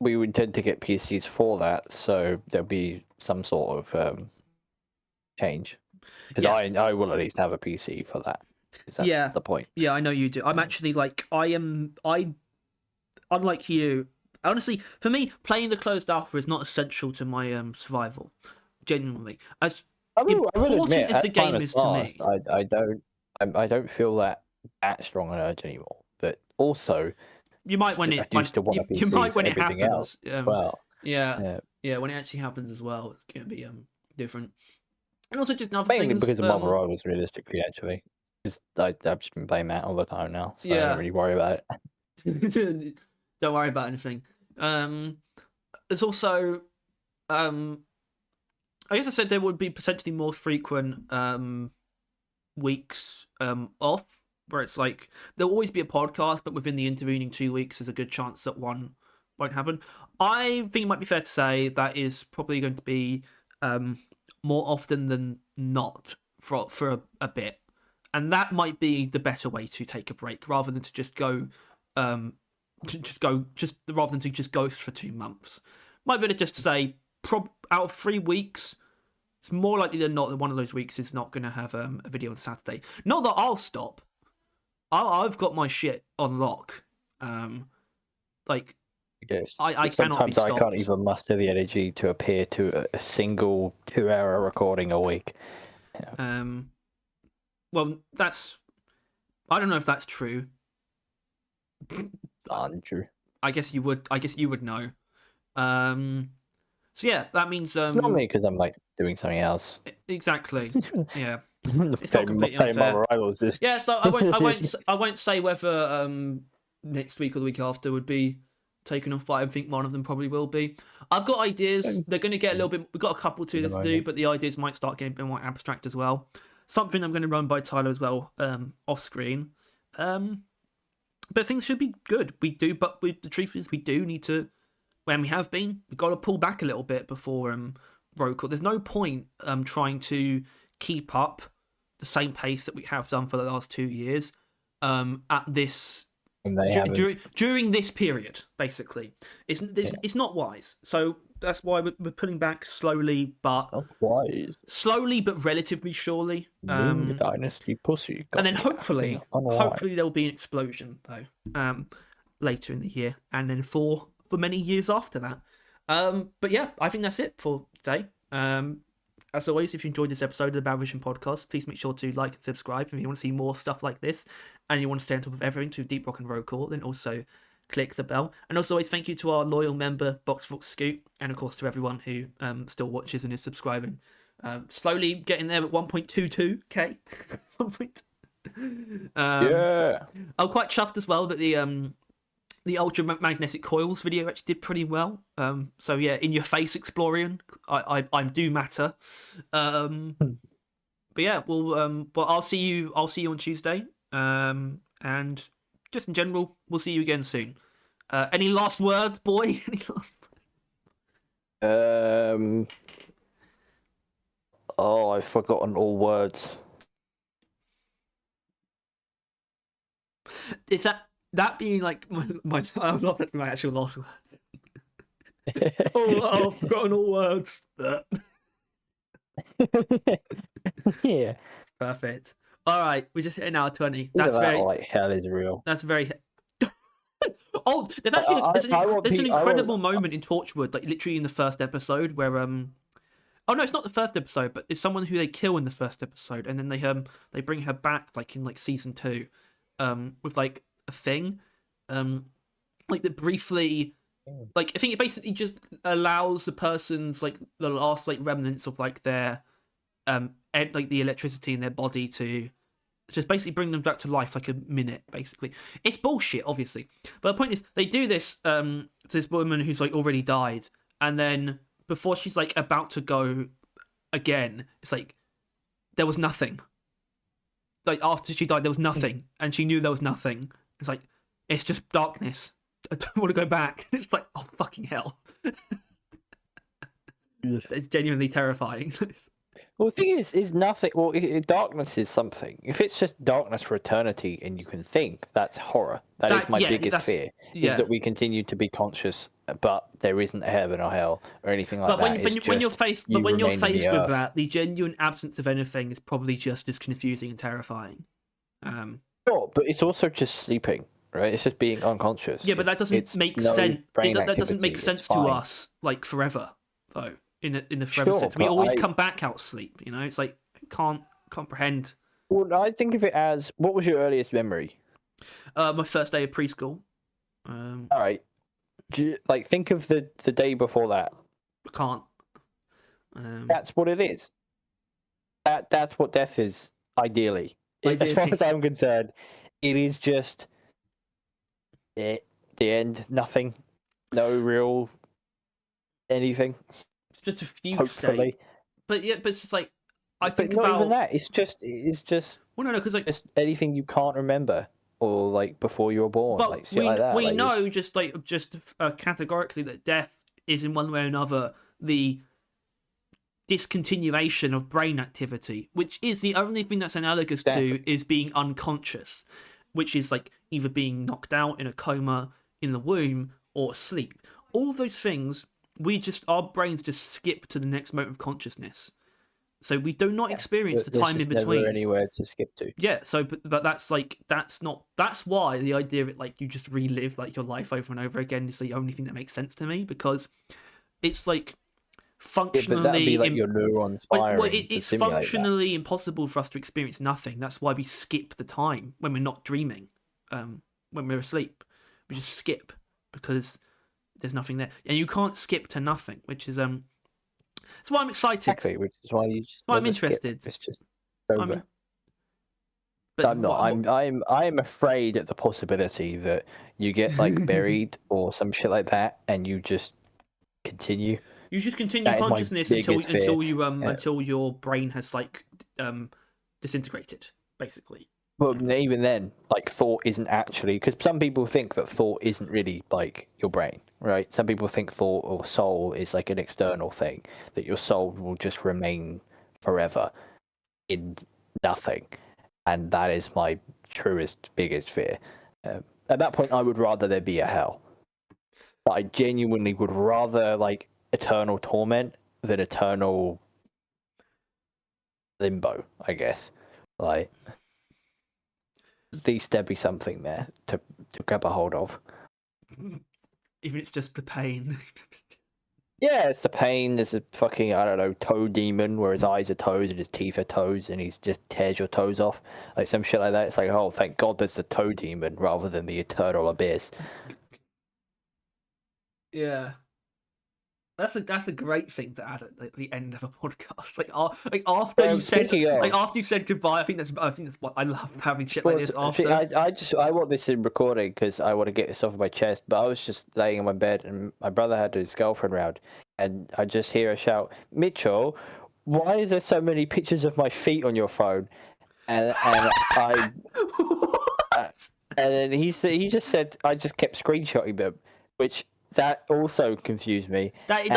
We would tend to get PCs for that, so there'll be some sort of change. Because I will at least have a PC for that. Because that's the point. Yeah, I know you do. I'm actually like unlike you. Honestly, for me, playing the closed alpha is not essential to my survival. Genuinely, as important as the game is to me, I don't feel that strong an urge anymore. But also, you might when it happens. Well, yeah, when it actually happens as well, it's gonna be different. And also just another mainly things, because of Marvel Rivals, realistically, actually, because I've just been playing that all the time now, so I don't really worry about it. Don't worry about anything. There's also, I guess I said there would be potentially more frequent weeks off, where it's like there'll always be a podcast, but within the intervening 2 weeks, there's a good chance that one won't happen. I think it might be fair to say that is probably going to be more often than not for a bit, and that might be the better way to take a break rather than to just go rather than to just ghost for 2 months. Might be better just to say out of 3 weeks, it's more likely than not that one of those weeks is not going to have a video on Saturday. Not that I'll stop. I've got my shit on lock. Like, yes. I cannot be stopped. Sometimes I can't even muster the energy to appear to a single 2-hour recording a week. Well, I don't know if that's true. Untrue. I guess you would know. So yeah, that means it's not me because I'm like doing something else. Exactly. Yeah. It's not completely unfair. Yeah, so I won't say whether next week or the week after would be taken off, but I think one of them probably will be. I've got ideas. They're going to get a little bit. We've got a couple to do, but the ideas might start getting a bit more abstract as well. Something I'm going to run by Tyler as well, off screen. But things should be good. We do, but the truth is, we do need to. When we have been, we've got to pull back a little bit before roll call. There's no point trying to keep up the same pace that we have done for the last 2 years at this during this period. Basically, it's not wise. So that's why we're pulling back slowly, but relatively surely. Dynasty pussy. And then hopefully there'll be an explosion though later in the year, and then for many years after that. But yeah, I think that's it for today. As always, if you enjoyed this episode of the Bad Vision Podcast, please make sure to like and subscribe. If you want to see more stuff like this and you want to stay on top of everything to Deep Rock and Roll Call, then also click the bell. And also always thank you to our loyal member, Boxfox Scoot, and of course to everyone who still watches and is subscribing. Slowly getting there at 1.22k. Yeah. I'm quite chuffed as well that the ultramagnetic coils video actually did pretty well. So yeah, in your face, Explorian, I do matter. But yeah, well, but I'll see you on Tuesday. And just in general, we'll see you again soon. Any last words, boy? Oh, I've forgotten all words. Is that being like my I love that my actual last words. Oh, I've forgotten all words. Yeah. Perfect. All right, we just hit an hour 20. Either That's that very. or, like, hell is real. That's very. Oh, there's actually there's an incredible moment in Torchwood, like literally in the first episode, where oh no, it's not the first episode, but it's someone who they kill in the first episode, and then they bring her back like in like season 2, with like a thing, like that briefly, like I think it basically just allows the person's like the last like remnants of like their like the electricity in their body to just basically bring them back to life like a minute. Basically, it's bullshit, obviously. But the point is, they do this to this woman who's like already died, and then before she's like about to go again, it's like there was nothing. Like after she died, there was nothing, and she knew there was nothing. It's like it's just darkness. I don't want to go back. It's like, oh fucking hell! It's genuinely terrifying. Well, the thing is nothing. Well, darkness is something. If it's just darkness for eternity and you can think, that's horror. That is my biggest fear. Is that we continue to be conscious, but there isn't heaven or hell or anything like that. When you're faced with that, the genuine absence of anything is probably just as confusing and terrifying. Sure, but it's also just sleeping, right? It's just being unconscious. Yeah, but that doesn't make sense. That doesn't make sense to us, like forever, though. In the forever sense, we always come back out of sleep. You know, it's like can't comprehend. Well, I think of it as, what was your earliest memory? My first day of preschool. All right, like think of the day before that. I can't. That's what it is. That's what death is. Ideally, as far as I'm concerned, it is just the end. Nothing. No real anything. It's just a few state. But yeah, but it's just like I think not about even that. It's just. Well, no, because like just anything you can't remember, or like before you were born, but like shit like that. We like, know just categorically that death is in one way or another the discontinuation of brain activity, which is the only thing that's analogous to is being unconscious, which is like either being knocked out in a coma in the womb or asleep. All of those things. Our brains just skip to the next moment of consciousness, so we do not experience the time in between. Never anywhere to skip to. Yeah, so but that's why the idea of it like you just relive like your life over and over again is the only thing that makes sense to me, because it's like functionally. Yeah, but that'd be like your neurons firing. It's functionally impossible for us to experience nothing. That's why we skip the time when we're not dreaming, when we're asleep. We just skip because there's nothing there, and you can't skip to nothing, which is that's why I'm excited. Exactly, which is why you just. I'm interested. Skip. It's just over. But I'm not. I'm afraid at the possibility that you get like buried or some shit like that, and you just continue. You just continue consciousness until your brain has like disintegrated, basically. Well, even then, like thought isn't actually, because some people think that thought isn't really like your brain, right? Some people think thought or soul is like an external thing, that your soul will just remain forever in nothing, and that is my truest, biggest fear. At that point, I would rather there be a hell. But I genuinely would rather like eternal torment than eternal limbo, I guess. Like. At least there be something there to grab a hold of. Even if it's just the pain. Yeah, it's the pain. There's a fucking, I don't know, toe demon where his eyes are toes and his teeth are toes and he's just tears your toes off. Like some shit like that. It's like, oh, thank God there's the toe demon rather than the eternal abyss. Yeah. That's a great thing to add at the end of a podcast. Like after you said goodbye. I think that's what I love, having shit like this after. I want this in recording because I want to get this off my chest. But I was just laying in my bed and my brother had his girlfriend round, and I just hear her shout, "Mitchell, why is there so many pictures of my feet on your phone?" And I and then he just said I just kept screenshotting them, which. That also confused me. That is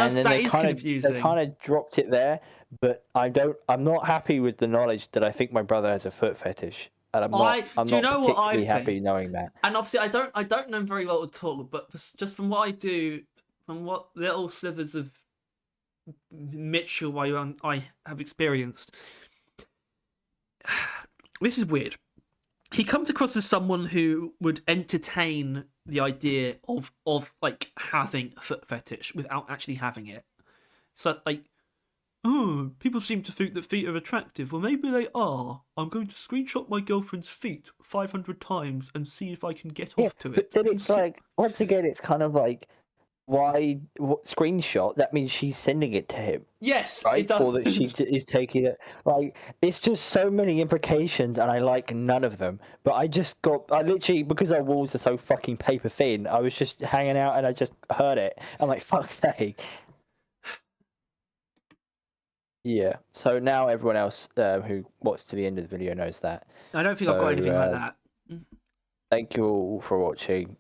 confusing. They kind of dropped it there, but I'm not happy with the knowledge that I think my brother has a foot fetish, and I'm not particularly happy knowing that. And obviously, I don't know him very well at all, but just from what I do, from what little slivers of Mitchell I have experienced, this is weird. He comes across as someone who would entertain the idea of like having a foot fetish without actually having it. So like, oh, people seem to think that feet are attractive. Well, maybe they are. I'm going to screenshot my girlfriend's feet 500 times and see if I can get off to it. But then it's like, once again, it's kind of like, screenshot? That means she's sending it to him. Yes, right? It does. Or that she is taking it. Like, it's just so many implications, and I like none of them. But I literally, because our walls are so fucking paper thin, I was just hanging out and I just heard it. I'm like, fuck's sake. Yeah. So now everyone else who watched to the end of the video knows that. I don't think I've got anything like that. Thank you all for watching.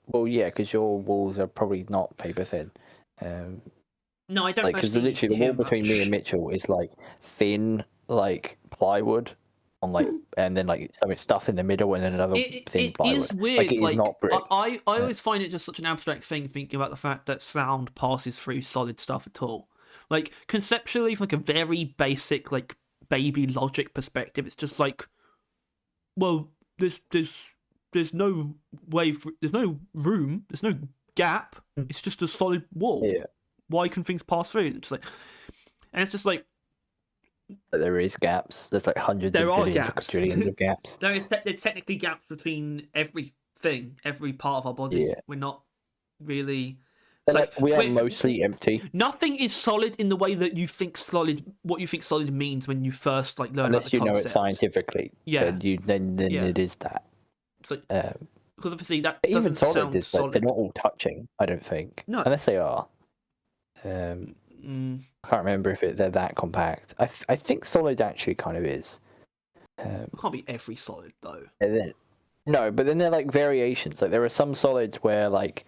Well, yeah, because your walls are probably not paper thin. No, I don't. Because literally the wall between me and Mitchell is like thin, like plywood, on like, and then like some stuff in the middle, and then another thin plywood. It is weird. Like, it is not brick. I always find it just such an abstract thing, thinking about the fact that sound passes through solid stuff at all. Like conceptually, from like a very basic like baby logic perspective, it's just like, well, there's no way, there's no room, there's no gap. It's just a solid wall. Yeah. Why can things pass through? It's like, and it's just like, there is gaps. There's like hundreds of billions of trillions of gaps. There's technically gaps between everything, every part of our body. Yeah. We're not really. We are mostly empty. Nothing is solid in the way that you think solid. What you think solid means when you first like learn. Unless you know it scientifically. Yeah. Then it is that. So, because obviously that even solid sound is like they're not all touching. I don't think. No. Unless they are. I can't remember if they're that compact. I think solid actually kind of is. It can't be every solid though. No, but then they're like variations. Like there are some solids where like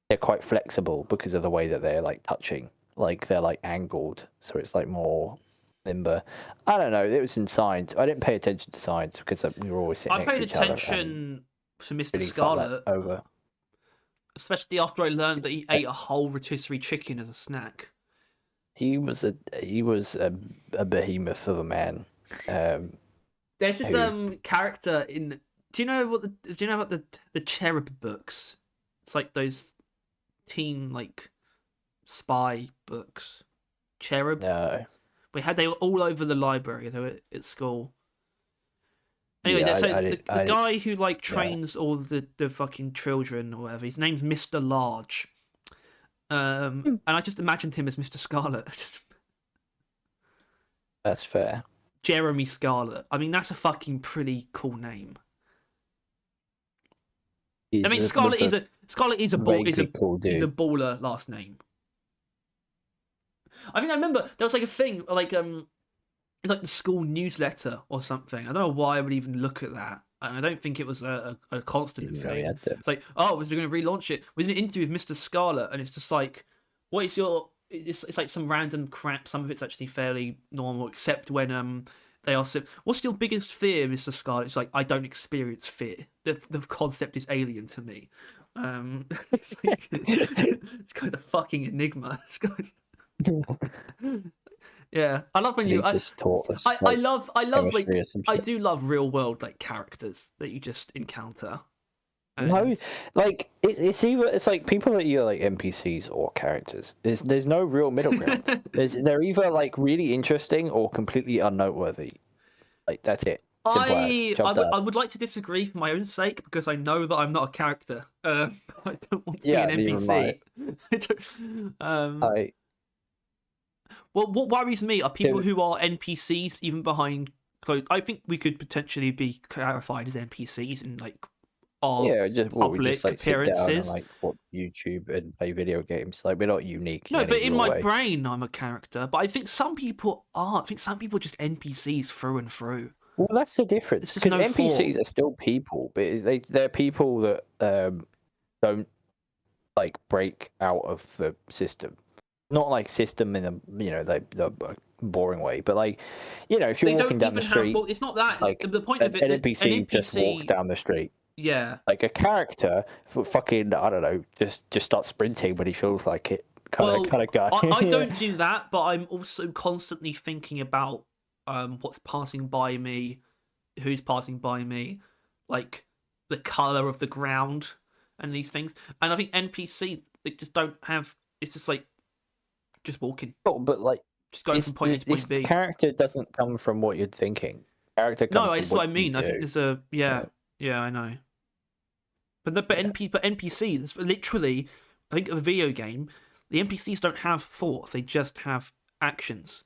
they're quite flexible because of the way that they're like touching. Like they're like angled, so it's like more limber. I don't know. It was in science. I didn't pay attention to science because we were always sitting next to each other. I paid attention to Mr. Scarlet over. Especially after I learned that he ate a whole rotisserie chicken as a snack. He was a behemoth of a man. There's this character in. Do you know about the Cherub books? It's like those teen like spy books. Cherub. No. They were all over the library. They were at school. Anyway, the guy who like trains all the fucking children or whatever, his name's Mr. Large. And I just imagined him as Mr. Scarlet. That's fair. Jeremy Scarlet. I mean, that's a fucking pretty cool name. Scarlet is a baller last name. I think I remember there was like a thing like it's like the school newsletter or something. I don't know why I would even look at that, and I don't think it was a constant thing. It's like, oh, was they going to relaunch it? Was an interview with Mr. Scarlet, and it's just like, what is your? It's like some random crap. Some of it's actually fairly normal, except when they ask him, "What's your biggest fear, Mr. Scarlet?" It's like, I don't experience fear. The concept is alien to me. It's like, it's kind of fucking enigma. Yeah, I love when you just taught us. I love like I do love real world like characters that you just encounter. No, like it's like people that you're like NPCs or characters. There's no real middle ground. They're either like really interesting or completely unnoteworthy. Like that's it. Simple as. Job done. I would like to disagree for my own sake because I know that I'm not a character. I don't want to be an NPC. Well, what worries me are people who are NPCs even behind closed. I think we could potentially be clarified as NPCs in like our public like, appearances. Sit down and, like, watch YouTube and play video games. Like, we're not unique. No, but in my way. brain, I'm a character. But I think some people aren't. I think some people are just NPCs through and through. Well, that's the difference, because NPCs are still people, but they're people that don't like break out of the system. Not like system in the boring way, but like, if you're walking down the street, well, it's not that. Like, the point of it, an NPC just walks down the street. Yeah, like a character, fucking, I don't know, just starts sprinting when he feels like it, kind of guy. I don't do that, but I'm also constantly thinking about what's passing by me, who's passing by me, like the color of the ground and these things. And I think NPCs, they just don't have. It's just like just walking. Oh, but like just going from point A to point B. Character doesn't come from what you're thinking. Character comes from that's what I mean. I think there's a yeah, I know. But NPCs, literally, I think of a video game, the NPCs don't have thoughts; they just have actions.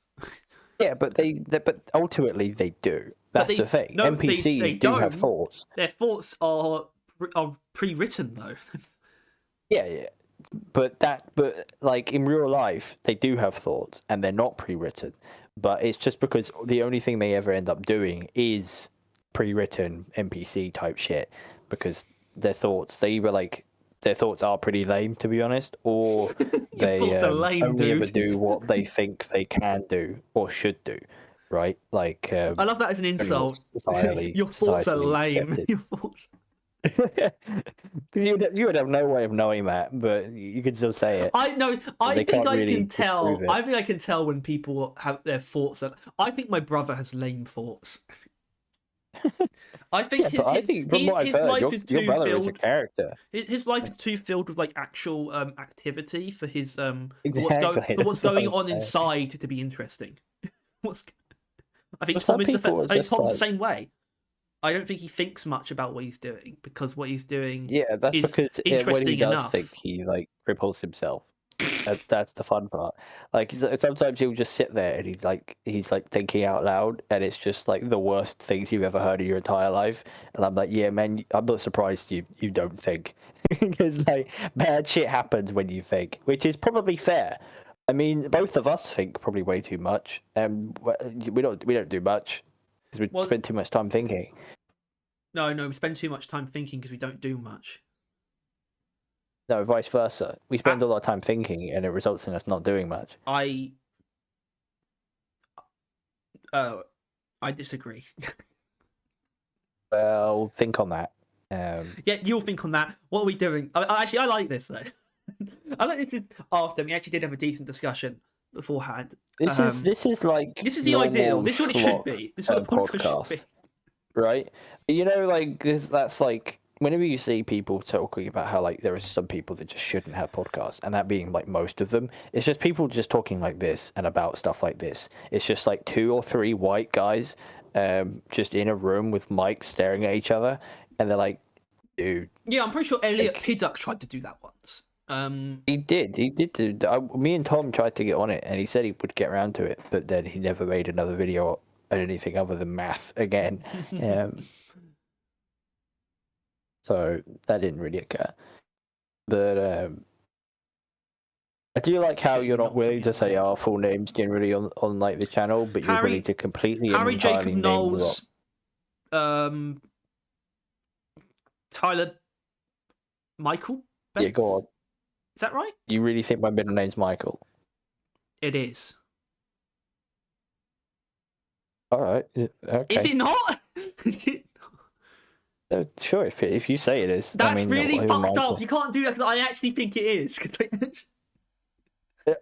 Yeah, but but ultimately they do. That's the thing. No, NPCs they do have thoughts. Their thoughts are pre-written, though. Yeah. But like in real life, they do have thoughts, and they're not pre-written. But it's just because the only thing they ever end up doing is pre-written NPC type shit, because their thoughts are pretty lame, to be honest, or they only ever do what they think they can do or should do, right? Like, I love that as an insult. Your thoughts are lame. Your thoughts. you would have no way of knowing that, but you can still say it. I know. I think I can tell. I think I can tell when people have their thoughts. I think my brother has lame thoughts. I think his life is too filled. Is a character. His life is too filled with like actual activity for his what's going on inside to be interesting. I think Tom is the same way. I don't think he thinks much about what he's doing, because what he's doing is because interesting when he does enough. Think he like cripples himself. That's the fun part. Like, sometimes he'll just sit there and he's thinking out loud, and it's just like the worst things you've ever heard in your entire life. And I'm like, yeah, man, I'm not surprised you don't think, because like bad shit happens when you think, which is probably fair. I mean, both of us think probably way too much, and we don't do much because we spend too much time thinking. No, we spend too much time thinking because we don't do much. No, vice versa. We spend a lot of time thinking, and it results in us not doing much. I disagree. Well, think on that. Yeah, you'll think on that. What are we doing? I like this though. I like this. After we actually did have a decent discussion beforehand. This is the ideal. This is what it should be. This is what the podcast should be. Right? Like that's like whenever you see people talking about how like there are some people that just shouldn't have podcasts, and that being like most of them, it's just people just talking like this and about stuff like this. It's just like 2 or 3 white guys just in a room with mics staring at each other, and they're like, dude. Yeah, I'm pretty sure Elliot Pidduck tried to do that once. He did me and Tom tried to get on it, and he said he would get around to it, but then he never made another video on anything other than math again. So that didn't really occur. But I do like how you're not willing to say our full names generally on like the channel, but you're willing to completely Harry Jacob Knowles, Tyler Michael Bates? Yeah, go on. Is that right? You really think my middle name's Michael? It is. All right. Okay. Is it not? Sure, if you say it is. That's really fucked up. You can't do that because I actually think it is.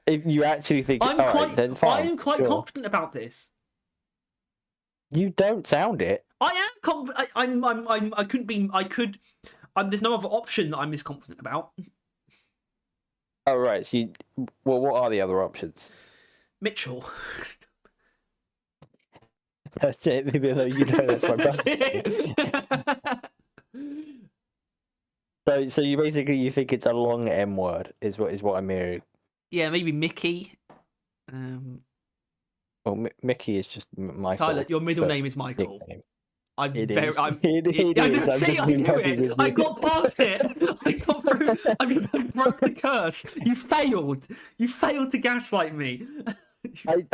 If you actually think then fine. I am quite confident about this. You don't sound it. I am confident. I couldn't be. I could. There's no other option that I'm this confident about. Oh right. So what are the other options? Mitchell. That's it. They'd be like, that's my brother's name. So you basically you think it's a long M word is what I'm hearing. Yeah, maybe Mickey. Well, Mickey is just Michael. Tyler, your middle name is Michael. Nickname. It is. I knew it. I got past it. I got through. I broke the curse. You failed. You failed to gaslight me. I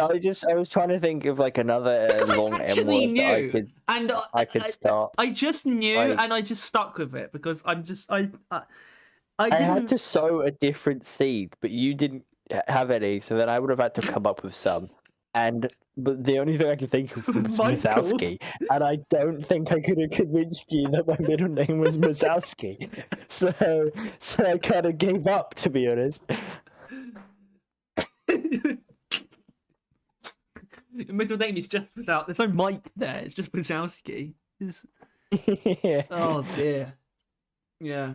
was trying to think of like another long M word that I could start. I just knew, and I just stuck with it because I had to sow a different seed, but you didn't have any, so then I would have had to come up with some. But the only thing I could think of was Mazowski, and I don't think I could have convinced you that my middle name was Mazowski. So I kind of gave up, to be honest. Your middle name is just without. There's no Mike there. It's just Mazowski. Yeah. Oh dear. Yeah.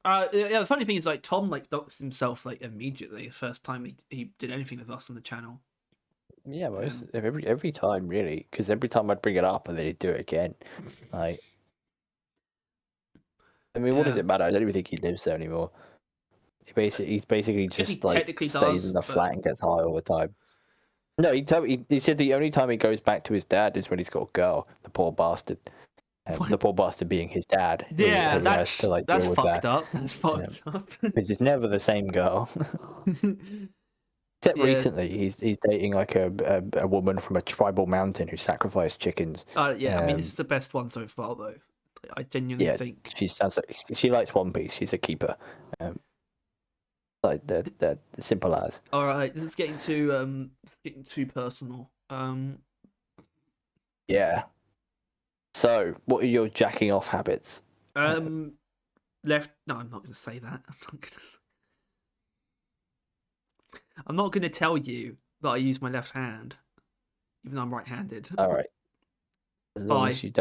The funny thing is, like, Tom like doxed himself like immediately the first time he did anything with us on the channel. Yeah, every time really, because every time I'd bring it up and then he'd do it again. Like, I mean, what does it matter? I don't even think he lives there anymore. He's basically just like stays in the flat and gets high all the time. No, he said the only time he goes back to his dad is when he's got a girl. The poor bastard. The poor bastard being his dad. Yeah, that's fucked up. That's fucked up. Because it's never the same girl. Except recently, he's dating like a woman from a tribal mountain who sacrificed chickens. Yeah, I mean, this is the best one so far, though. I genuinely think she sounds like she likes One Piece. She's a keeper. Like the simple as. All right, this is getting too personal. Yeah. So, what are your jacking off habits? Left. No, I'm not going to say that. I'm not going to tell you that I use my left hand, even though I'm right-handed. All right. As long as you don't.